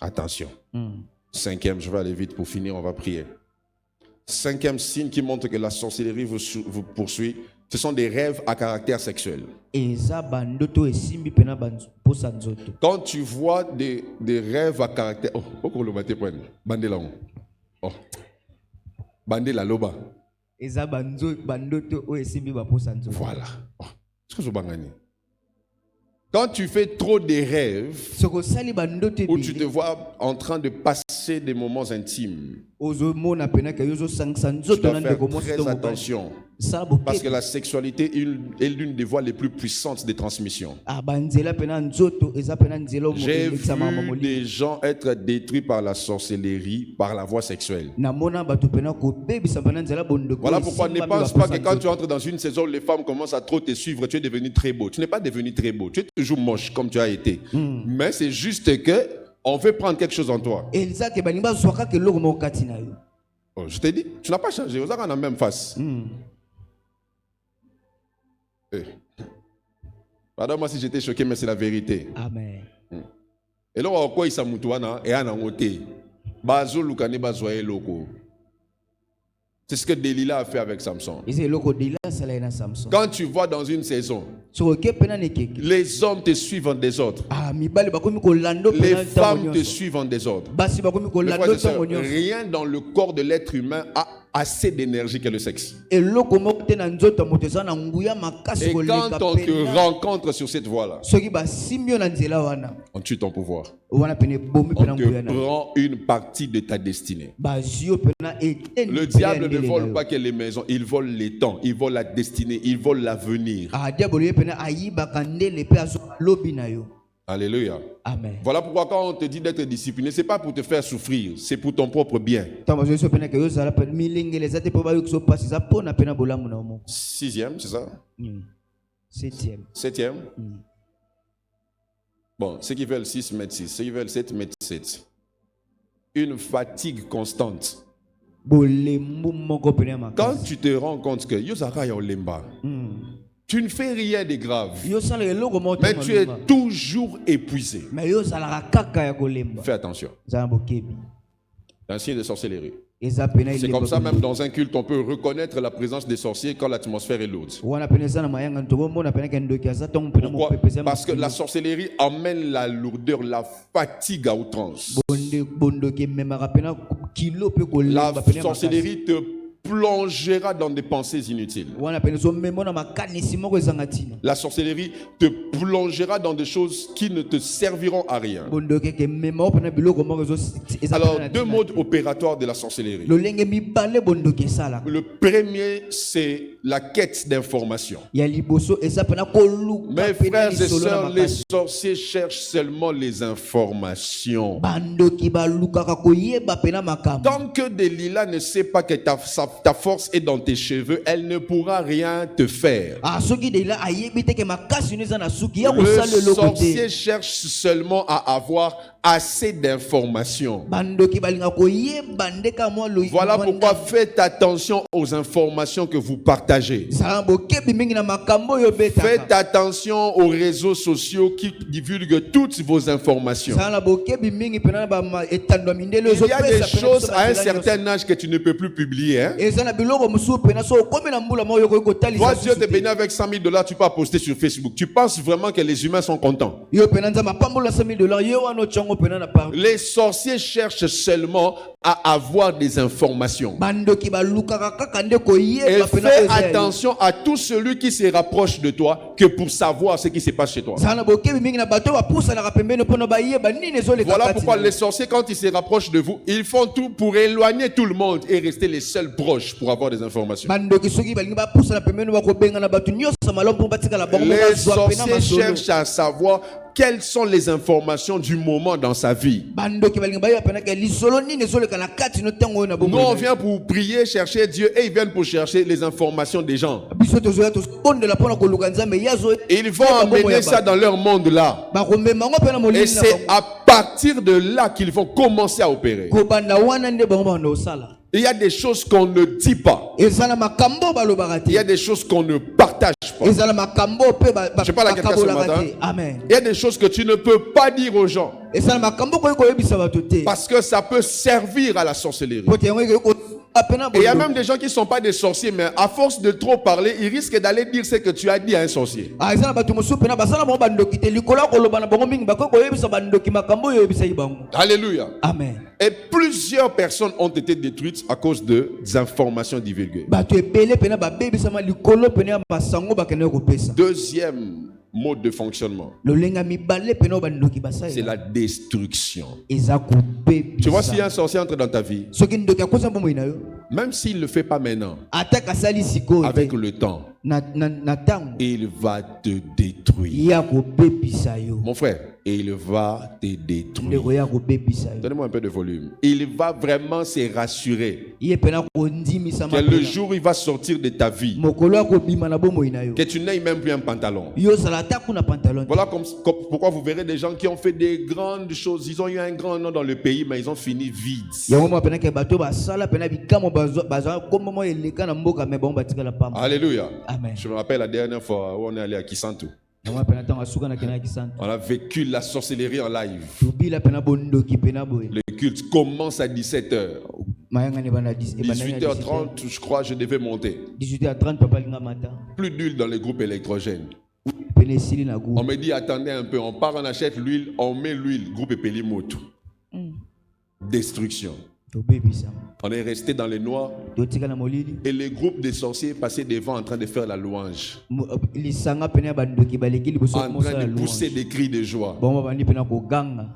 Attention. Cinquième, je vais aller vite pour finir, on va prier. Cinquième signe qui montre que la sorcellerie vous poursuit, ce sont des rêves à caractère sexuel. Quand tu vois des rêves à caractère... Oh, bandela loba. Voilà. Oh, quand tu fais trop de rêves où tu te vois en train de passer des moments intimes, tu dois faire très attention. Parce que la sexualité est l'une des voies les plus puissantes de transmission. J'ai vu des gens être détruits par la sorcellerie, par la voie sexuelle. Voilà pourquoi ne pense pas que quand tu entres dans une saison où les femmes commencent à trop te suivre, tu es devenu très beau. Tu n'es pas devenu très beau. Tu es toujours moche comme tu as été. Mais c'est juste que on veut prendre quelque chose en toi. Oh, je t'ai dit, tu n'as pas changé. On a la même face. Pardon-moi si j'étais choqué, mais c'est la vérité. Amen. Et là, quoi il s'amoutouana et en côté. Bazo lukane bazoye loko. C'est ce que Delilah a fait avec Samson. Quand tu vas dans une saison, les hommes te suivent en désordre. Les femmes te suivent en désordre. Rien dans le corps de l'être humain a assez d'énergie que le sexe. eloko moko te na nzoto moto eza na nguya makasi Et koleka quand on te pena. rencontre sur cette voie-là, Soki basimbi yo na nzela wana on tue ton pouvoir. wana pene bomi pena On nguya te na prend une partie de ta destinée. bazwi yo pena eteni Le diable ne vole pas que les maisons, il vole les temps, il vole la destinée, il vole l'avenir. diabolo ye pena ayibaka ndele pe azo lobi na yo. Alléluia. Amen. Voilà pourquoi quand on te dit d'être discipliné, ce n'est pas pour te faire souffrir, c'est pour ton propre bien. Tamba zo pena ke yo zala pena milengele zate po ba yo so pasi za pona pena bolamu na mo. 6e, c'est ça? 7e. 7e? Bon, ceux qui veulent 6 mètres 6, ceux qui veulent 7 mètres 7. Une fatigue constante. Bolembu moko pena makasi. Quand tu te rends compte que Yosaka ya olemba, tu ne fais rien de grave, Yo sala eloko moto mais tu es toujours épuisé. mais yo zala kaka ya kolemba. Fais attention. Za bokebi. C'est un signe de sorcellerie. Eza pena C'est comme ça, même dans un culte, on peut reconnaître la présence des sorciers quand l'atmosphère est lourde. wana pena za na mayanga ntobo mona pena ke ndoki aza tongo pena mo Pourquoi? pepeza. Parce que la sorcellerie amène la lourdeur, la fatigue à outrance. Bondoki memaka pena kilo pe La kolemba pena makasi. sorcellerie te plongera dans des pensées inutiles. Wana pena zo memona makanisi moko ezanga tina. La sorcellerie te plongera dans des choses qui ne te serviront à rien. Bondoki ke mema pena biloko moko zo ezanga. Alors, deux modes opératoires de la sorcellerie. lolenge mibale bondoki sala. Le premier, c'est la quête d'information. Ya liboso eza pena koluka. Mes frères et sœurs, les sorciers cherchent seulement les informations. Bandoki balukaka koyeba pena makambo. Tant que Delilah ne sait pas que ta force est dans tes cheveux, elle ne pourra rien te faire. Soki de la ayebi te ke makasi neza na suki ya Le kosala eloko sorcier te. cherche seulement à avoir assez d'informations. Bandoki balinga koyeba ndeka mo lo. Voilà pourquoi faites attention aux informations que vous partagez. Zala bokebi mingi na makambo yo beta. Faites attention aux réseaux sociaux qui divulguent toutes vos informations. Zala bokebi mingi pena ba etando mindele zo. Il y a des choses à un certain âge que tu ne peux plus publier. Hein? Toi, Dieu te bénit avec $100,000, tu peux poster sur Facebook. Tu penses vraiment que les humains sont contents? Les sorciers cherchent seulement à avoir des informations. Et fais attention à tout celui qui se rapproche de toi que pour savoir ce qui se passe chez toi. Voilà pourquoi les sorciers, quand ils se rapprochent de vous, ils font tout pour éloigner tout le monde et rester les seuls proches pour avoir des informations. Les sorciers cherchent à savoir quelles sont les informations du moment dans sa vie. Nous, on vient pour prier, chercher Dieu, et ils viennent pour chercher les informations des gens. Ils vont emmener ça dans leur monde là. Et c'est à partir de là qu'ils vont commencer à opérer. Il y a des choses qu'on ne dit pas. Il y a des choses qu'on ne partage pas. Je parle à quelqu'un ce matin. Il y a des choses que tu ne peux pas dire aux gens. Parce que ça peut servir à la sorcellerie. Et il y a même des gens qui ne sont pas des sorciers, mais à force de trop parler, ils risquent d'aller dire ce que tu as dit à un sorcier. Alléluia. Amen. Et plusieurs personnes ont été détruites à cause des informations divulguées. Deuxième mode de fonctionnement, c'est la destruction. Tu vois, si un sorcier entre dans ta vie, même s'il ne le fait pas maintenant, avec le temps, il va te détruire. Mon frère, il va te détruire. Donnez-moi un peu de volume. Il va vraiment se rassurer que le jour où il va sortir de ta vie, que tu n'aies même plus un pantalon. Voilà pourquoi vous verrez des gens qui ont fait des grandes choses. Ils ont eu un grand nom dans le pays, mais ils ont fini vides. Alléluia. Amen. Je me rappelle la dernière fois où on est allé à Kisantu. On a vécu la sorcellerie en live. Le culte commence à 17h. 18h30, je crois, je devais monter. 18h30, papa mata. Plus d'huile dans les groupes électrogènes. On me dit, attendez un peu, on part, on achète l'huile, on met l'huile, groupe Epelimoto. Destruction. On est resté dans les noirs totika na molili et le groupe des sorciers passait devant en train de faire la louange, lisanga pene ya bandoki baleki liboso en train de pousser des cris de joie. bongo bandi pena koganga.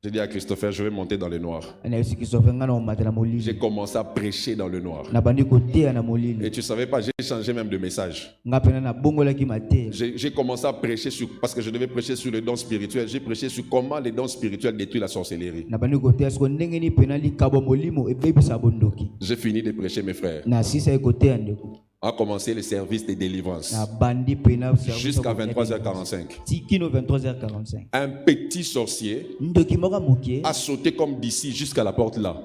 J'ai dit à Christopher, je vais monter dans le noir. Na yesu Christophe nga na omata na J'ai molili commencé à prêcher dans le noir. na bandi koteya na Et molili tu ne savais pas, j'ai changé même de message. nga pena na bongolaki mateya. J'ai commencé à prêcher sur, parce que je devais prêcher sur les dons spirituels. J'ai prêché sur comment les dons spirituels détruisent la sorcellerie. Na bandi koteya siko ndenge ni pena likabo molimo ebebisa bondoki. J'ai fini de prêcher, mes frères. Na sisa ekoteya ndeko. On a commencé le service de délivrance Na bandi pena jusqu'à 23h45. tikino 23h45. Un petit sorcier Ndoki moka mokie a sauté comme d'ici jusqu'à la porte là.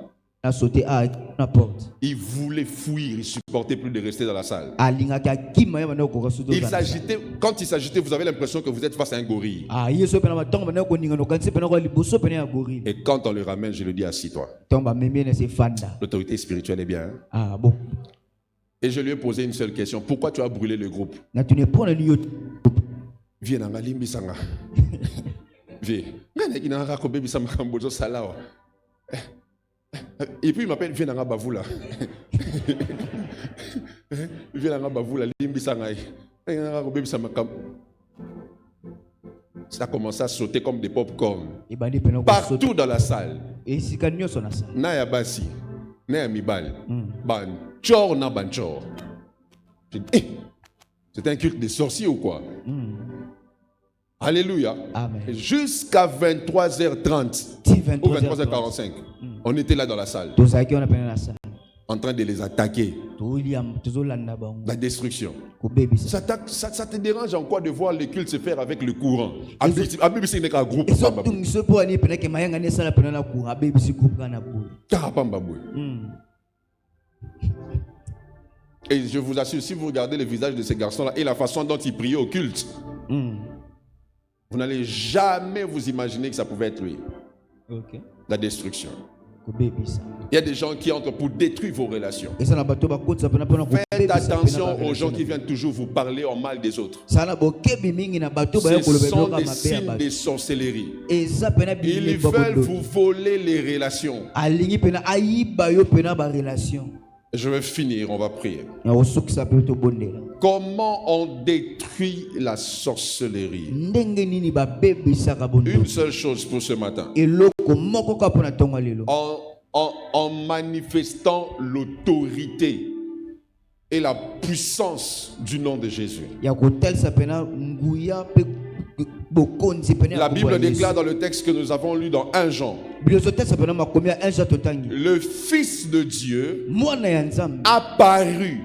a sauté à la porte. Il voulait fuir, il ne supportait plus de rester dans la salle. Alingaki akima ya bana ko sudo. Il s'agitait, quand il s'agitait, vous avez l'impression que vous êtes face à un gorille. Ah yeso pena matongo bana ko ninga no kanse pena ko liboso pena ya gorille. Et quand on le ramène, je lui dis assis-toi. Tomba meme na se fanda. L'autorité spirituelle est bien. Hein? Ah bon. Et je lui ai posé une seule question. Pourquoi tu as brûlé le groupe? Na tu ne prends ni yo. Viens dans la limbisanga. Viens. Et puis il m'appelle, viens dans la bavoula. Viens dans la bavoula, limbisanga. Ça a commencé à sauter comme des pop-corn. Partout dans la salle. Et si kanyo sona sa. Naya basi. Naya mibal. Banchor na banchor. C'est un culte de sorciers ou quoi? Alléluia. Amen. Jusqu'à 23h30 ou 23h45, on était là dans la salle, en train de les attaquer. La destruction. Ça te dérange en quoi de voir le culte se faire avec le courant? Et je vous assure, si vous regardez le visage de ces garçons-là et la façon dont ils priaient au culte, vous n'allez jamais vous imaginer que ça pouvait être lui. La destruction. Il y a des gens qui entrent pour détruire vos relations. Faites attention aux gens qui viennent toujours vous parler en mal des autres. Ce sont des signes de sorcellerie. Ils veulent vous voler les relations. Je vais finir, on va prier. Comment on détruit la sorcellerie? Une seule chose pour ce matin. En manifestant l'autorité et la puissance du nom de Jésus. La Bible déclare dans le texte que nous avons lu dans 1 Jean, le Fils de Dieu apparu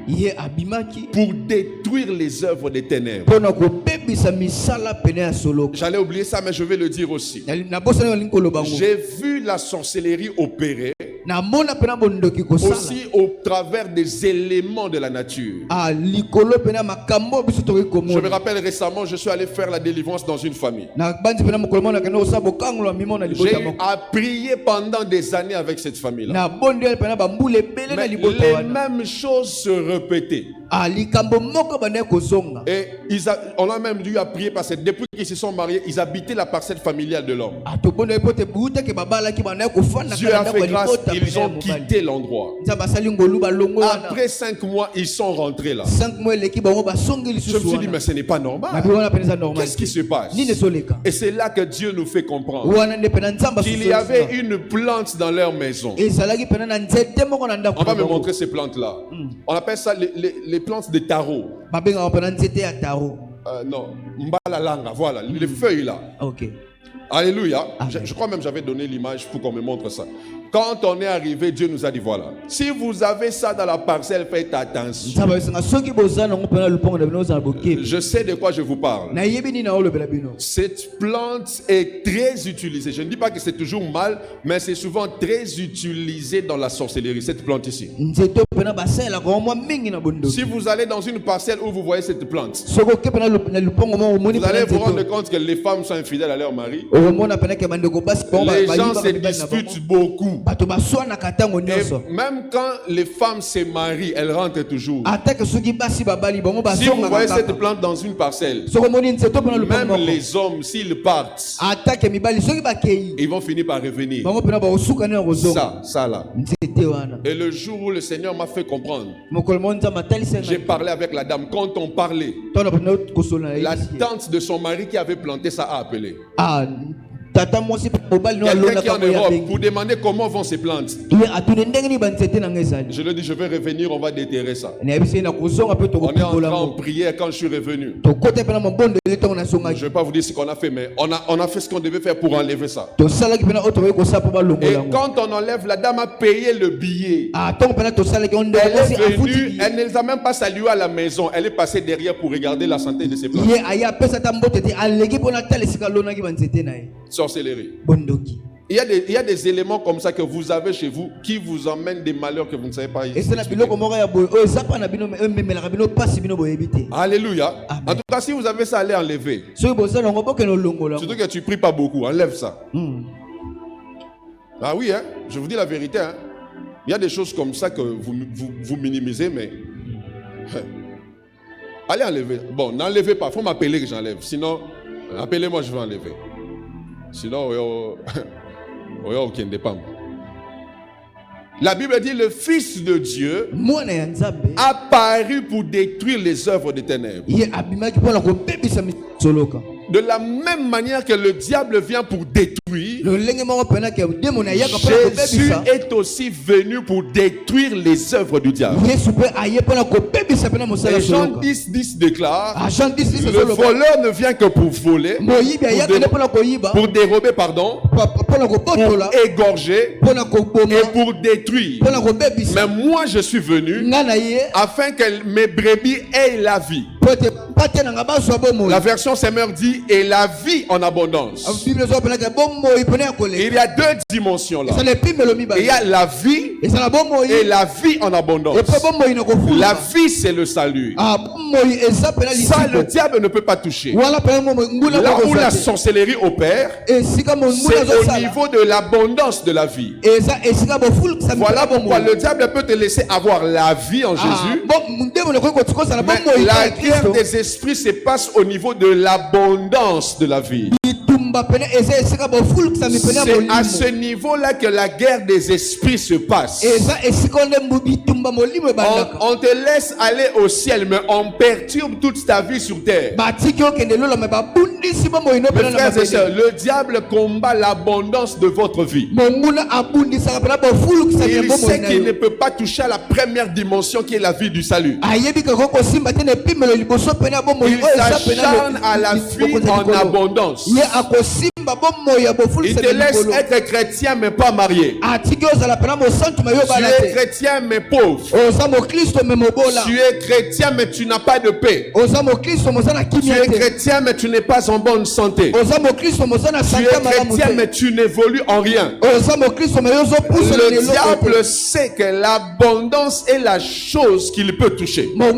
pour détruire les œuvres des ténèbres. J'allais oublier ça, mais je vais le dire aussi. J'ai vu la sorcellerie opérer aussi au travers des éléments de la nature. Je me rappelle récemment, je suis allé faire la délivrance dans une famille. J'ai prié pendant des années avec cette famille-là. Mais les mêmes choses se répétaient. Et on a même dû prier parce que depuis qu'ils se sont mariés, ils habitaient la parcelle familiale de l'homme. Dieu a fait grâce, ils ont quitté l'endroit. Après 5 mois, ils sont rentrés là. Je me suis dit, mais ce n'est pas normal. Qu'est-ce qui se passe? Et c'est là que Dieu nous fait comprendre qu'il y avait une plante dans leur maison. On va me montrer ces plantes-là. On appelle ça les plantes de tarot. Non, mbalalanga, voilà, les feuilles là. Alléluia. Je crois même que j'avais donné l'image pour qu'on me montre ça. Quand on est arrivé, Dieu nous a dit, voilà, si vous avez ça dans la parcelle, faites attention. Je sais de quoi je vous parle. Cette plante est très utilisée. Je ne dis pas que c'est toujours mal, mais c'est souvent très utilisé dans la sorcellerie, cette plante ici. Si vous allez dans une parcelle où vous voyez cette plante, vous allez vous rendre compte que les femmes sont infidèles à leur mari. Les gens se disputent beaucoup. Et même quand les femmes se marient, elles rentrent toujours. Si vous voyez cette plante dans une parcelle, même les hommes, s'ils partent, ils vont finir par revenir. Ça là. Et le jour où le Seigneur m'a fait comprendre, j'ai parlé avec la dame. Quand on parlait, la tante de son mari qui avait planté ça a appelé. Quelqu'un qui est en Europe pour demander comment vont ces plantes. Je lui ai dit, je vais revenir, on va déterrer ça. On est entré en prière quand je suis revenu. Je ne vais pas vous dire ce qu'on a fait, mais on a fait ce qu'on devait faire pour enlever ça. Et quand on enlève, la dame a payé le billet. Elle est venue, elle ne les a même pas salués à la maison. Elle est passée derrière pour regarder la santé de ses plantes. Sorcellerie. Il y a des éléments comme ça que vous avez chez vous qui vous emmènent des malheurs que vous ne savez pas. Alléluia. En tout cas, si vous avez ça, allez enlever. Surtout que tu ne pries pas beaucoup. Enlève ça. Ah oui, hein? Je vous dis la vérité. Hein? Il y a des choses comme ça que vous minimisez, mais... Allez enlever. Bon, n'enlevez pas. Il faut m'appeler que j'enlève. Sinon, appelez-moi, je vais enlever. Sinon, aucun dépend. La Bible dit le Fils de Dieu a paru pour détruire les œuvres des ténèbres. De la même manière que le diable vient pour détruire, Jésus est aussi venu pour détruire les œuvres du diable. Et Jean 10 déclare, le voleur ne vient que pour voler, pour dérober, pour égorger et pour détruire. Mais moi je suis venu afin que mes brebis aient la vie. La version Semeur dit et la vie en abondance. Il y a deux dimensions là. Il y a la vie et la vie en abondance. La vie c'est le salut. Ça le diable ne peut pas toucher. Là où la sorcellerie opère, c'est au niveau de l'abondance de la vie. Voilà pourquoi le diable peut te laisser avoir la vie en Jésus. Mais la guerre des esprits se passe au niveau de l'abondance de la vie. C'est à ce niveau-là que la guerre des esprits se passe. On te laisse aller au ciel, mais on perturbe toute ta vie sur terre. Mes frères et sœurs, le diable combat l'abondance de votre vie. Il sait qu'il ne peut pas toucher à la première dimension qui est la vie du salut. Il s'acharne à la vie en abondance. Il te laisse être chrétien mais pas marié. Tu es chrétien mais pauvre. Tu es chrétien mais tu n'as pas de paix. Tu es chrétien mais tu n'es pas en bonne santé. Tu es chrétien mais tu n'évolues en rien. Le diable sait que l'abondance est la chose qu'il peut toucher. Voilà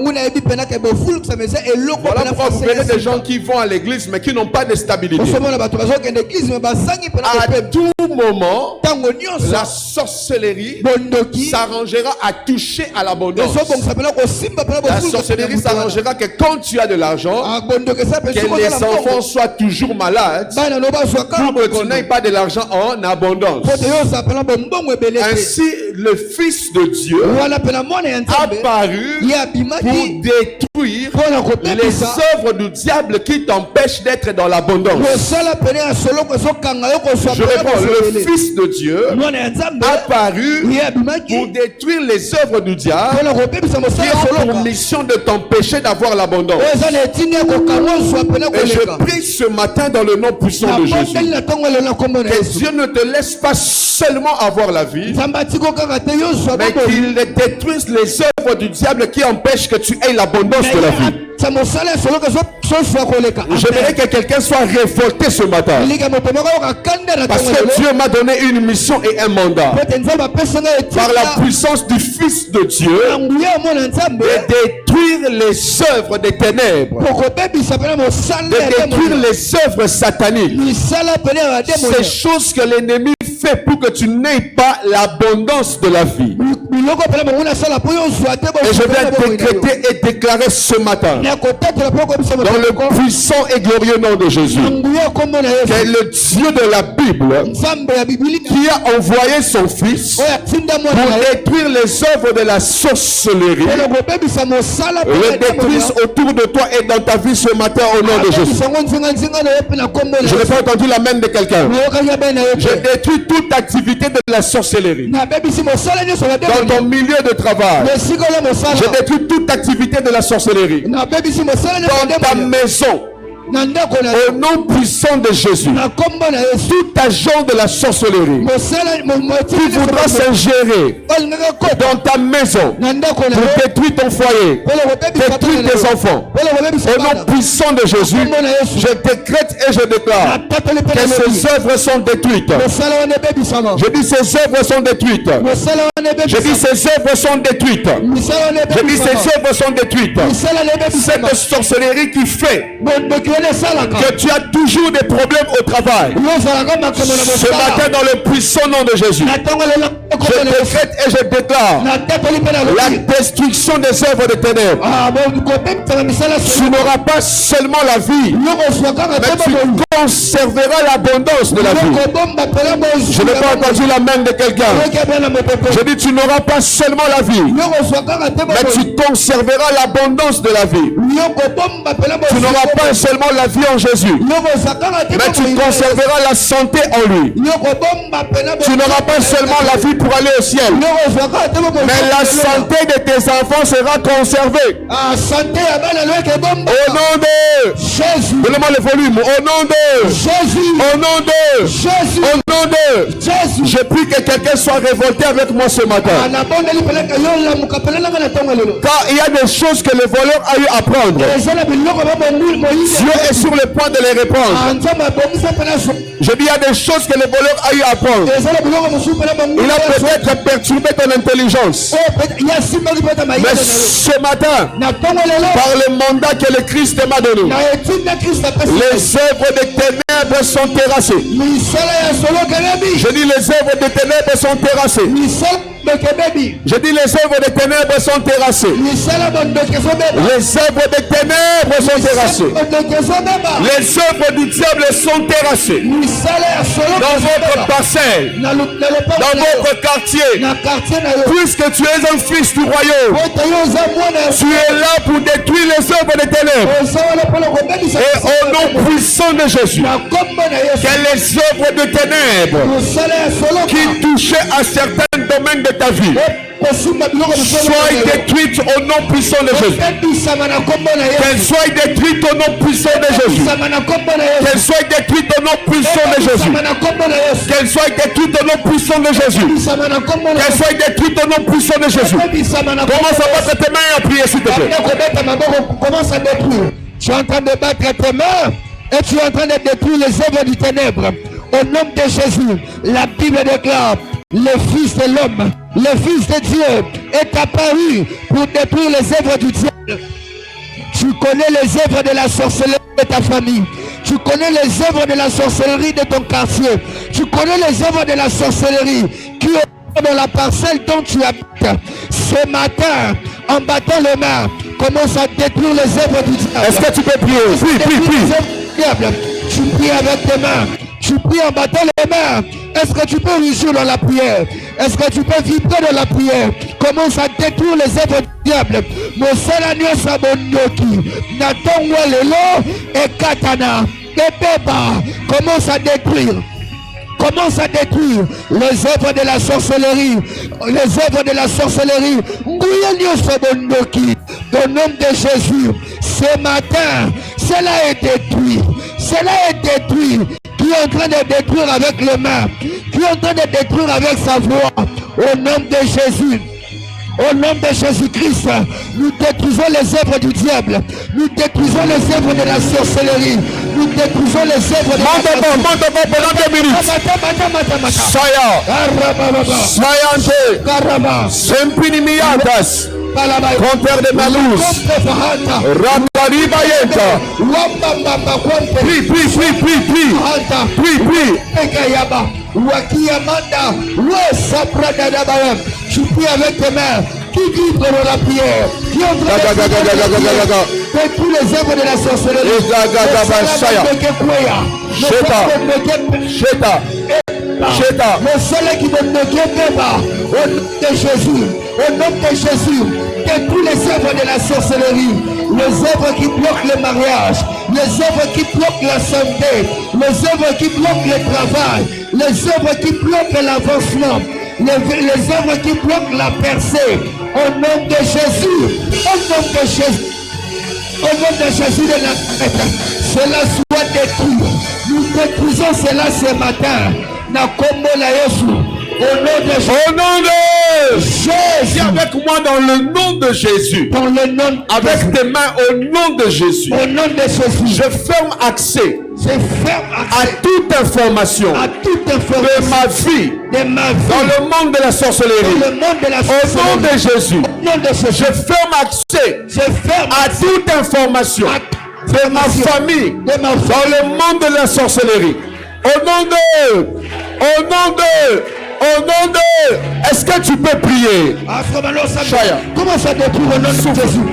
pourquoi vous verrez des gens qui vont à l'église mais qui n'ont pas de stabilité. À tout moment, la sorcellerie s'arrangera à toucher à l'abondance. La sorcellerie s'arrangera que quand tu as de l'argent, que les enfants soient toujours malades pour que tu n'aies pas de l'argent en abondance. Ainsi, le Fils de Dieu a paru pour détruire les œuvres du diable qui t'empêchent d'être dans l'abondance. Je réponds, le Fils de Dieu a paru pour détruire les œuvres du diable qui ont pour mission de t'empêcher d'avoir l'abondance. Et je prie ce matin dans le nom puissant de Jésus que Dieu ne te laisse pas seulement avoir la vie, mais qu'il détruise les œuvres du diable qui empêchent que tu aies l'abondance de la vie. J'aimerais que quelqu'un soit révolté ce matin. Parce que Dieu m'a donné une mission et un mandat. Par la puissance du Fils de Dieu, de détruire les œuvres des ténèbres, de détruire les œuvres sataniques. Ces choses que l'ennemi fait pour que tu n'aies pas l'abondance de la vie. Et je viens décréter et déclarer ce matin, dans le puissant et glorieux nom de Jésus, que le Dieu de la Bible, qui a envoyé son Fils pour détruire les œuvres de la sorcellerie, le détruise autour de toi et dans ta vie ce matin au nom de Jésus. Je n'ai pas entendu la main de quelqu'un. Je détruis toute activité de la sorcellerie dans ton milieu de travail. Je détruis toute activité de la sorcellerie dans ta maison. Au nom puissant de Jésus, tout agent de la sorcellerie qui voudra s'ingérer dans ta maison pour détruire ton foyer, détruire tes enfants, au nom puissant de Jésus, je décrète et je déclare que ces œuvres sont détruites. Je dis ces œuvres sont détruites. Je dis ces œuvres sont détruites. Je dis ces œuvres sont détruites. Cette sorcellerie qui fait que tu as toujours des problèmes au travail, ce matin dans le puissant nom de Jésus, je décrète et je déclare la destruction des œuvres des ténèbres. Tu n'auras pas seulement la vie, mais tu conserveras l'abondance de la vie. Je n'ai pas entendu la main de quelqu'un. Je dis tu n'auras pas seulement la vie, mais tu conserveras l'abondance de la vie. Tu n'auras pas seulement la vie en Jésus, mais tu conserveras la santé en lui. Tu n'auras pas seulement la vie pour aller au ciel, mais la santé de tes enfants sera conservée. Au nom de Jésus. Donnez-moi le volume. Au nom de Jésus. Au nom de Jésus. Au nom de Jésus. Je prie que quelqu'un soit révolté avec moi ce matin. Car il y a des choses que le voleur a eu à prendre. Dieu est sur le point de les répondre. Je dis il y a des choses que le voleur a eu à prendre. Il a peut-être perturbé ton intelligence. Mais ce matin, par le mandat que le Christ m'a donné, les œuvres des ténèbres sont terrassées. Je dis les œuvres des ténèbres sont terrassées. Je dis les œuvres des ténèbres sont terrassées. Les œuvres des ténèbres sont terrassées. Les œuvres du diable sont terrassées. Dans votre parcelle, dans votre quartier, puisque tu es un fils du royaume, tu es là pour détruire les œuvres des ténèbres. Et au nom puissant de Jésus, que les œuvres de ténèbres qui touchaient à certains domaines de ta vie soient détruites au nom puissant de Jésus. Qu'elles soient détruites au nom puissant de Jésus. Qu'elles soient détruites au nom puissant de Jésus. Qu'elles soient détruites au nom puissant de Jésus. Qu'elles soient détruites au nom puissant de Jésus. Commence à battre tes mains et à prier s'il te plaît. Commence à détruire. Tu es en train de battre tes mains et tu es en train de détruire les œuvres du ténèbre. Au nom de Jésus, la Bible déclare: le Fils de l'homme, le Fils de Dieu est apparu pour détruire les œuvres du diable. Tu connais les œuvres de la sorcellerie de ta famille. Tu connais les œuvres de la sorcellerie de ton quartier. Tu connais les œuvres de la sorcellerie qui est dans la parcelle dont tu habites. Ce matin, en battant les mains, commence à détruire les œuvres du diable. Est-ce que tu peux prier? Prie. Tu pries avec tes mains. Tu pries en battant les mains. Est-ce que tu peux réussir dans la prière? Est-ce que tu peux vibrer dans la prière? Commence à détruire les œuvres du diable. Mosalania Sabondoki, Nathan Walelo et Katana et Beba. Commence à détruire. Commence à détruire les œuvres de la sorcellerie. Les œuvres de la sorcellerie. Au nom de Jésus, ce matin, cela est détruit. Cela est détruit. Qui est en train de détruire avec les mains. Qui est en train de détruire avec sa voix. Au nom de Jésus. Au nom de Jésus-Christ, nous détruisons les œuvres du diable. Nous détruisons les œuvres de la sorcellerie. Nous détruisons les œuvres de pendant 2 minutes. Saya. Sayante. Sempini miyatas. Compteur de Malous. Rakari Bayenta. Prie, prie, prie, prie, prie. Prie, prie. Tu pries avec tes mains. Qui vibre dans la prière, qui est en train de tous les œuvres de la sorcellerie. Le seul qui ne me guette pas, au nom de Jésus, que tous les œuvres de la sorcellerie, les œuvres qui bloquent le mariage, les œuvres qui bloquent la santé, les œuvres qui bloquent le travail, les œuvres qui bloquent l'avancement, les œuvres qui bloquent la percée, au nom de Jésus, au nom de Jésus, au nom de Jésus de Nazareth, cela soit détruit. Nous détruisons cela ce matin. Au nom de Jésus. Au nom de Jésus. Viens avec moi dans le nom de Jésus. Dans le nom avec tes mains au nom de Jésus. Au nom de Jésus. Je ferme accès. À toute information. De ma vie. Dans le monde de la sorcellerie. Au nom de Jésus. Je ferme accès. À toute information. De ma famille. Dans le monde de la sorcellerie. Au nom de. Est-ce que tu peux prier? Comment ça détruit au nom de Jésus?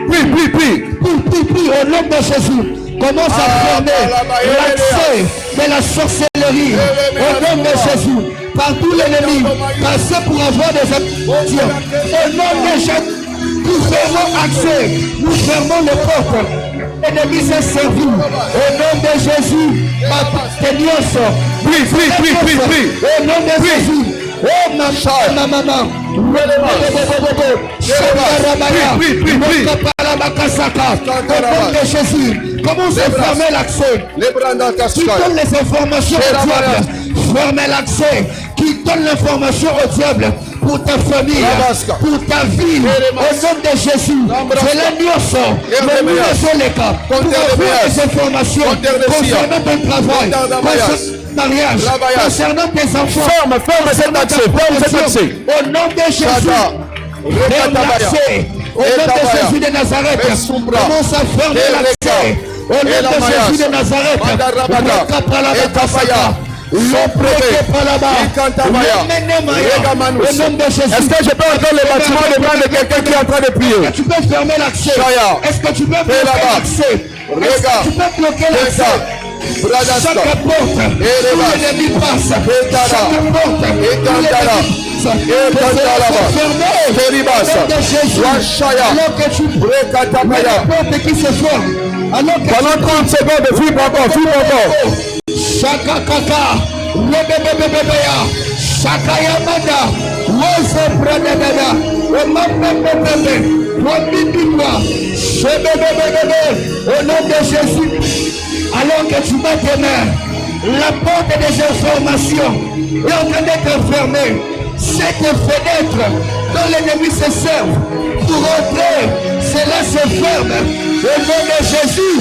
Prie au nom de Jésus. Commence à fermer l'accès de la sorcellerie au nom de Jésus. Partout l'ennemi passez pour avoir des actions. Au nom de Jésus, nous fermons accès, nous fermons les portes. L'ennemi s'est servi. Au nom de Jésus, prie. Au nom de Jésus. Oh maman. Au nom de Jésus. Commence à fermer l'accès. Qui donne les informations au diable. Fermez l'accès. Qui donne l'information au diable. Pour ta famille, pour ta vie, au nom de Jésus, je l'annonce, le les cas, pour avoir des informations concernant ton travail, concernant ton mariage, concernant tes enfants, ferme cet accès. Au nom de Jésus, ferme l'accès, au nom de Jésus de Nazareth, commence à fermer l'accès, au nom de Jésus de Nazareth, est-ce que je peux entendre le bâtiment de main de quelqu'un qui est en train de prier? Tu peux fermer l'accès. Est-ce que tu peux bloquer l'accès? Est-ce que tu peux bloquer l'accès? Chaque porte, l'ennemi passe. Chaque porte, alors que tu mets la porte qui se forme. Pendant 30 secondes, vibre encore. Chaka kaka, lebebebebea, chaka yamada, wose bradadada, wamapepepebe, wamibibwa, chebebebebebe, au nom de Jésus. Alors que tu mets tes mains, la porte des informations est en train d'être fermée. Cette fenêtre dont l'ennemi se sert pour entrer, cela se ferme. Au nom de Jésus,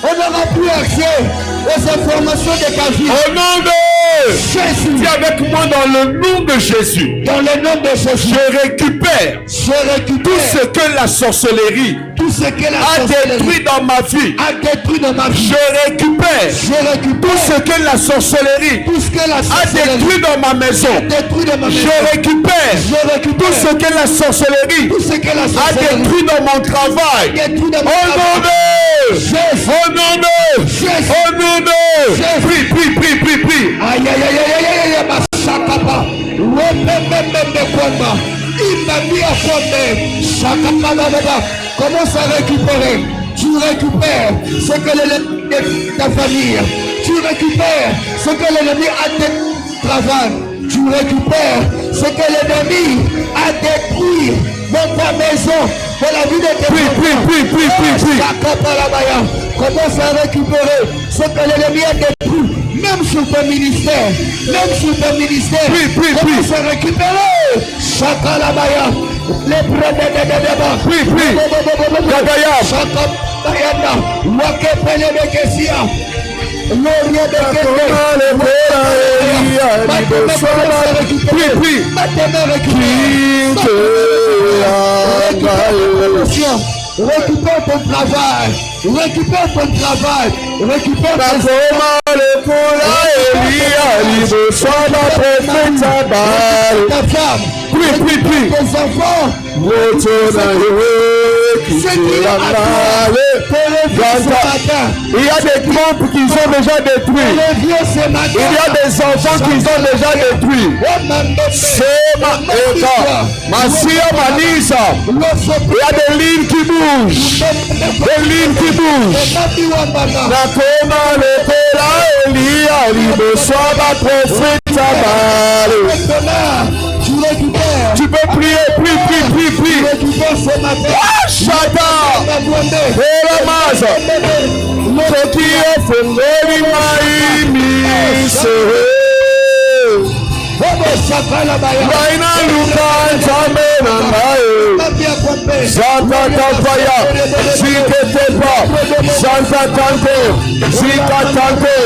on n'aura plus accès aux informations de ta vie. Au nom de Jésus, viens avec moi dans le nom de Jésus. Dans le nom de Jésus, je récupère tout ce que la sorcellerie a détruit dans ma vie. Je récupère tout ce que la sorcellerie a détruit dans ma maison. Je récupère tout ce que la sorcellerie a détruit dans mon travail. Au nom de Jésus. Au nom de Jésus. Prie. Aïe, commence à récupérer. Tu récupères ce que l'ennemi de ta famille. Tu récupères ce que l'ennemi a détruit travail. Tu récupères ce que l'ennemi a détruit dans ta maison, dans la vie de tes enfants. Commence à récupérer ce que l'ennemi a détruit. Même sur ton ministère, commence à récupérer. Chakalabaya, les Gloria de récupère ton travail, récupère ton travail, récupère ta femme, tes enfants. Il y a des trompes qui sont déjà détruits. Il y a des enfants qui sont déjà détruits. Il y a des lignes qui bougent. Des lignes qui bougent. Tu peux prier, prie. Chata, Elamasa, Tokia Fungeri Maïmise, Baina Lukan Jamena Nae, Santa Tapaya, Zike Tepa, Santa Tante, Zika Tante,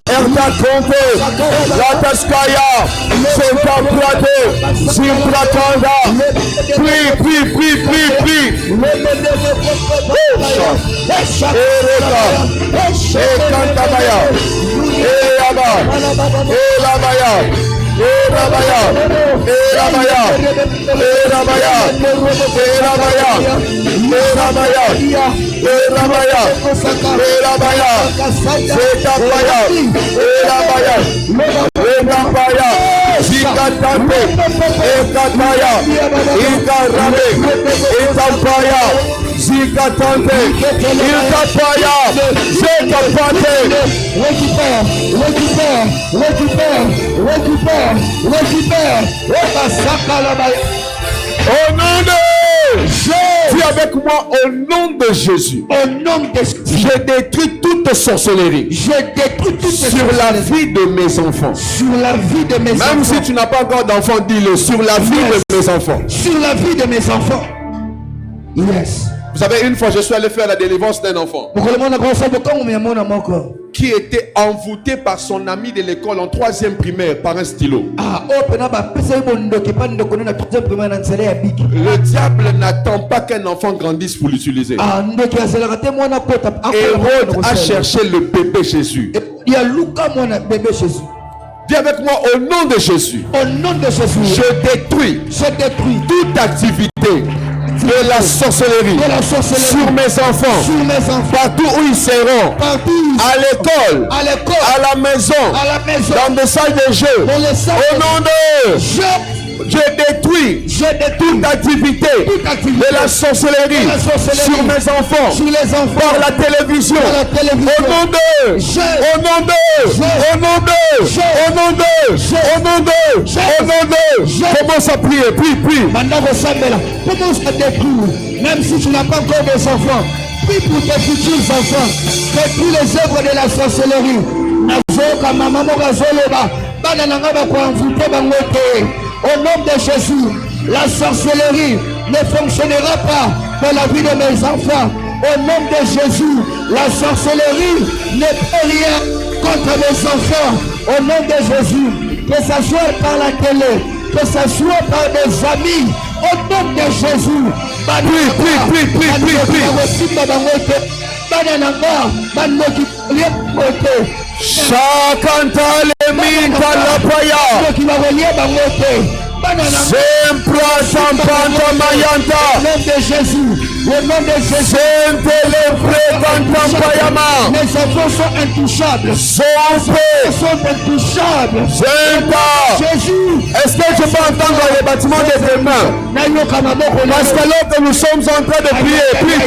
Erta Conte, Lataskaya, Santa Prate, Zimpratanda, prie. Ereka, Ekantabaya, Elabaya, récupère. Au nom de Jésus. Dis avec moi, au nom de Jésus. Au nom de Jésus. Je détruis toute sorcellerie. Sur la vie de mes enfants. Sur la vie de mes enfants. Même si tu n'as pas encore d'enfants, dis-le. Sur la vie de mes enfants. Sur la vie de mes enfants. Yes. Vous savez, une fois, je suis allé faire la délivrance d'un enfant qui était envoûté par son ami de l'école en 3e primaire par un stylo. Le diable n'attend pas qu'un enfant grandisse pour l'utiliser. Hérode a cherché le bébé Jésus. Dis avec moi, au nom de Jésus. Au nom de Jésus. Je détruis toute activité de la sorcellerie sur mes enfants, partout où ils seront, à l'école, à la maison, dans des salles de jeu. Au nom de je détruis toute activité de la sorcellerie sur mes enfants, par la télévision. Au nom de commence à prier, prie. Commence à détruire, même si tu n'as pas encore des enfants. Prie pour tes futurs enfants. Détruis les œuvres de la sorcellerie. Au nom de Jésus, la sorcellerie ne fonctionnera pas dans la vie de mes enfants. Au nom de Jésus, la sorcellerie ne peut rien contre mes enfants. Au nom de Jésus, que ce soit par la télé, que ce soit par des amis, au nom de Jésus, le nom de Jésus, mes enfants sont intouchables. Jésus, est-ce que je peux entendre les bâtiments de tes mains? Parce que alors que nous sommes en train de prier, prie.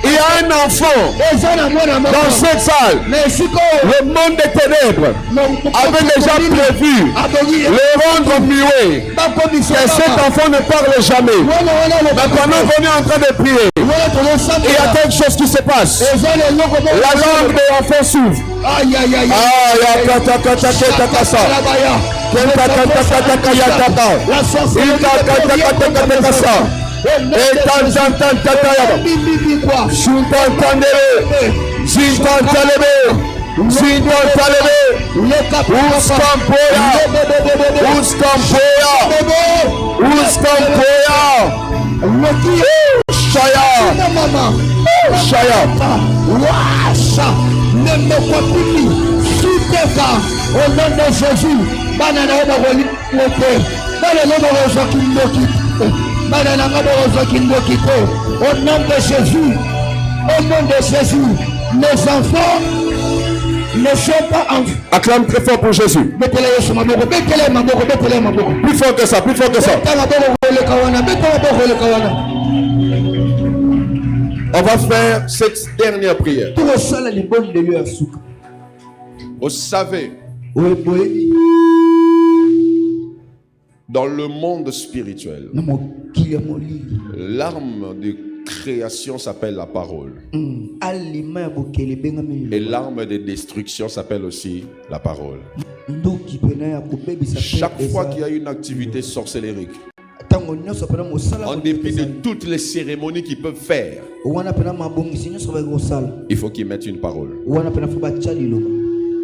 Il y a un enfant dans cette salle. Le monde des ténèbres avait déjà prévu le rendre muet. Que cet enfant ne parle jamais. Mais pendant qu'on est en train de prier, il y a quelque chose qui se passe. La langue de l'enfant s'ouvre. Zintantalebe, Zintantalebe, Uskampoya, Uskampoya, Uskampoya, Shaya, Shaya, Washa, Nemokopili, Suteka, au nom de Jésus, Banana Roli, Banana au nom de Jésus, au nom de Jésus, les enfants ne sont pas en... Acclame très fort pour Jésus. Plus fort que ça, plus fort que ça. On va faire cette dernière prière. Vous savez, dans le monde spirituel, l'arme de création s'appelle la parole. Et l'arme de destruction s'appelle aussi la parole. Chaque fois qu'il y a une activité sorcellérique, en dépit de toutes les cérémonies qu'ils peuvent faire, il faut qu'ils mettent une parole.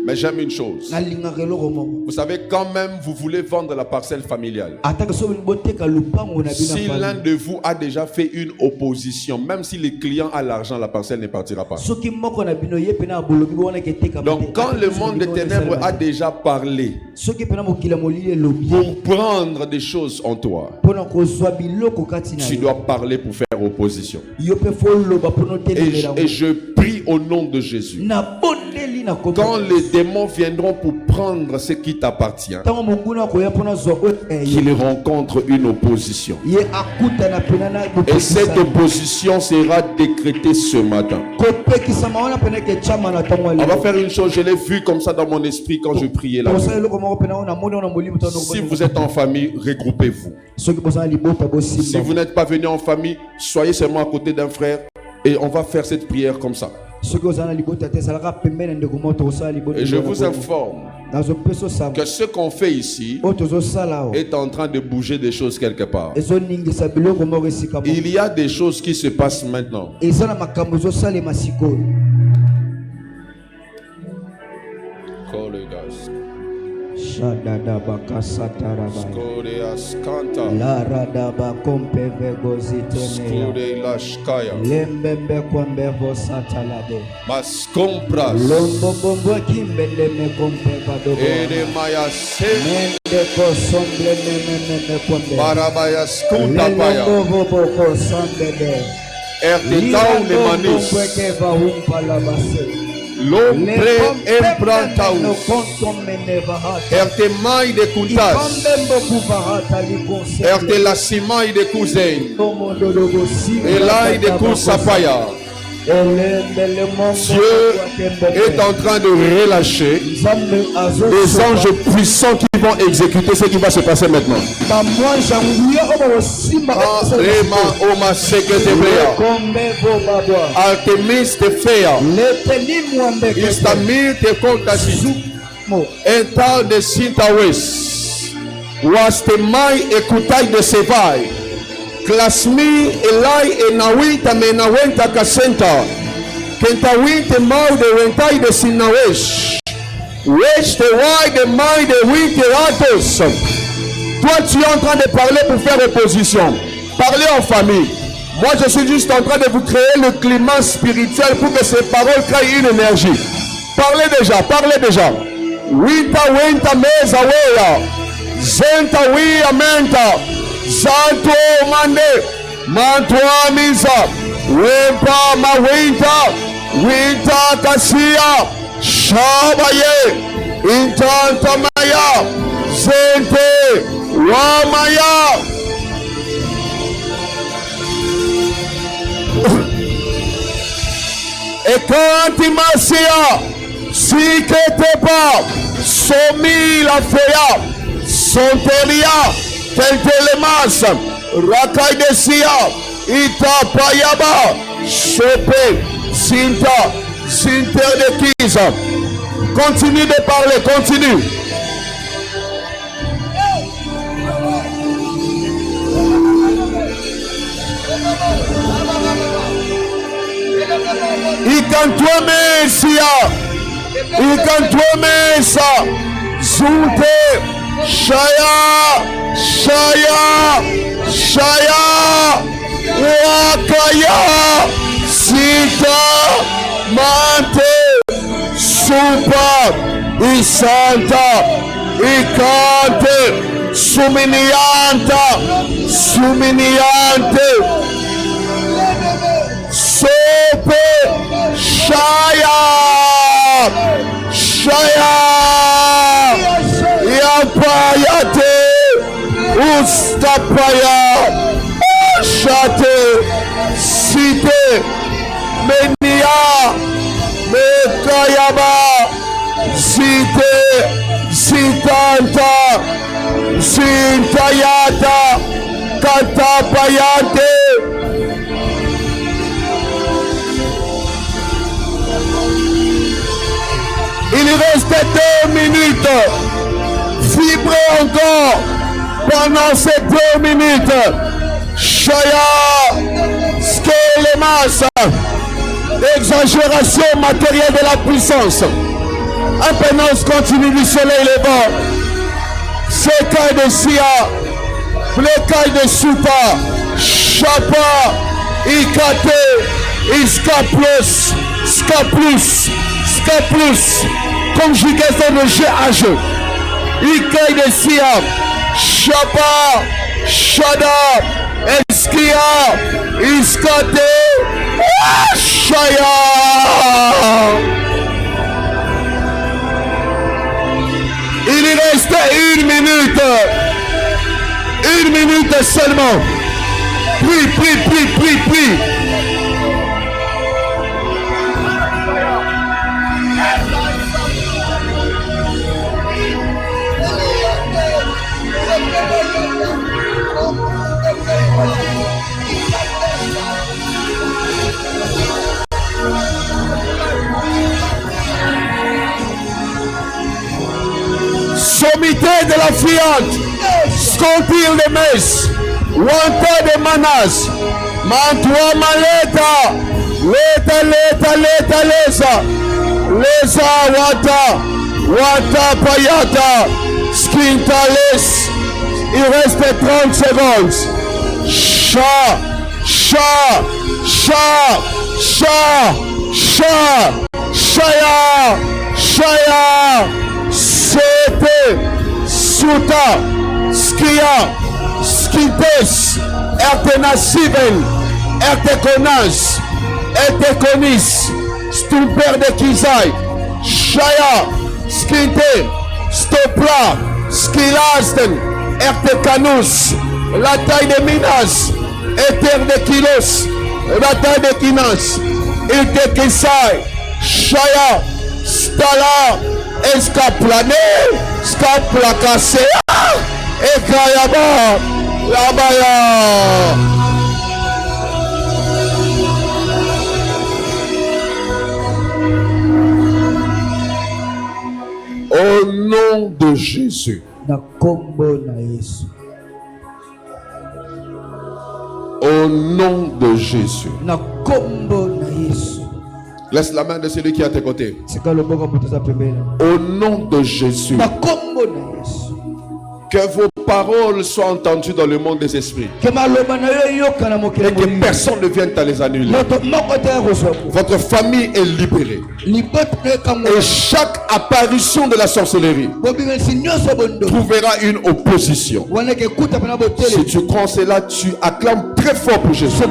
Mais j'aime une chose. Vous savez, quand même vous voulez vendre la parcelle familiale, si l'un de vous a déjà fait une opposition, même si le client a l'argent, la parcelle ne partira pas. Donc quand le monde des ténèbres a déjà parlé pour prendre des choses en toi, tu dois parler pour faire opposition. Et je prie au nom de Jésus, quand les démons viendront pour prendre ce qui t'appartient, qu'ils rencontrent une opposition. Et cette opposition sera décrétée ce matin. On va faire une chose, je l'ai vu comme ça dans mon esprit quand je priais là. Si vous êtes en famille, regroupez-vous. Si vous n'êtes pas venu en famille, soyez seulement à côté d'un frère et on va faire cette prière comme ça. Et je vous informe que ce qu'on fait ici est en train de bouger des choses quelque part. Il y a des choses qui se passent maintenant. Shadada bakasatara la radaba kompe vegozitene lembembe kwambe vosatalade mascompras lombo bombo kimbele me kompe vadobo ere maya mende kosomble me kwambe barabaya skunda paya lombo boko sambede ertitau le manis l'ombre emprantaus ertemai de kuntas ertelassimai de kuzen elai de kusapaya. Dieu est en train de relâcher des anges puissants qui vont exécuter ce qui va se passer maintenant. Artemis te fea, Istamir te contasi, Etal de Sintawes, Wastemai ekutai de Sevai. Klasmi elai enawita menawenta kasenta kentawite mau de rentai de sinawesh wesh te wai de mai de wite ratos. Toi tu es en train de parler pour faire opposition, parler en famille. Moi je suis juste en train de vous créer le climat spirituel pour que ces paroles créent une énergie. Parlez déjà, parlez déjà. Wita wenta meza weya zenta wia menta Santo mande mantua misa wempa mawinta winta kasia shabaye intanta maya zente wamaya ekanti masia siketepa somi la feya sonteria Teltelemas, Rakai de Sia, Itapayaba, Chope, Sinta, Sinter de Kisa. Continue de parler, continue. Ikantwemesa. Ikantwemesa. Zunte. Shaya. Shaya. Shaya. Wakaya. Sita. Mante. Supa. Isanta. Ikante. Suminianta. Suminiante. Sope. Shaya. Shaya. Yapayate. Ustapaya. Shate. Site. Menia. Mekayaba. Site. Sitanta. Sintayata. Katapayate. Il reste 2 minutes. Vibrez encore pendant ces 2 minutes. Shaya. Skelemas. Exagération matérielle de la puissance. Impénance continue du soleil levant. Sekai de Sia. Plekai de Supa. Chapa. Ikate. Iskaplus. Skaplus. Skaplus. Conjugaison de GH. Ikai de Sia. Chapa. Shada. Eskia. Iskate. Shaya. Il y reste 1 minute. 1 minute seulement. Prie, prie, prie, prie, prie. Sommité de la fiat, scompil de mes, wanta de manas, mantua maleta, leta, leta, leta, lesa, lesa, wata, wata, payata, skintales. Il reste 30 secondes. Cha, cha, cha, cha, cha, chaya, chaya. Sete, Suta, Skia, Skintes, Ertenasiven, Ertekonas, Ertekonis, Stumper de Kizai, Shaya, Skinte, Stopla, Skilasten, Ertekanus, la taille de Minas, Eter de Kilos, la taille de Kinas, Iltekisai, Shaya, Stala, Escaplané, Escaplacasea, Ekayaba, Labaya. Au nom de Jésus. Au nom de Jésus. Laisse la main de celui qui est à tes côtés. Au nom de Jésus. Que vos paroles soient entendues dans le monde des esprits. Et que personne ne vienne à les annuler. Votre famille est libérée. Et chaque apparition de la sorcellerie trouvera une opposition. Si tu crois cela, tu acclames très fort pour Jésus.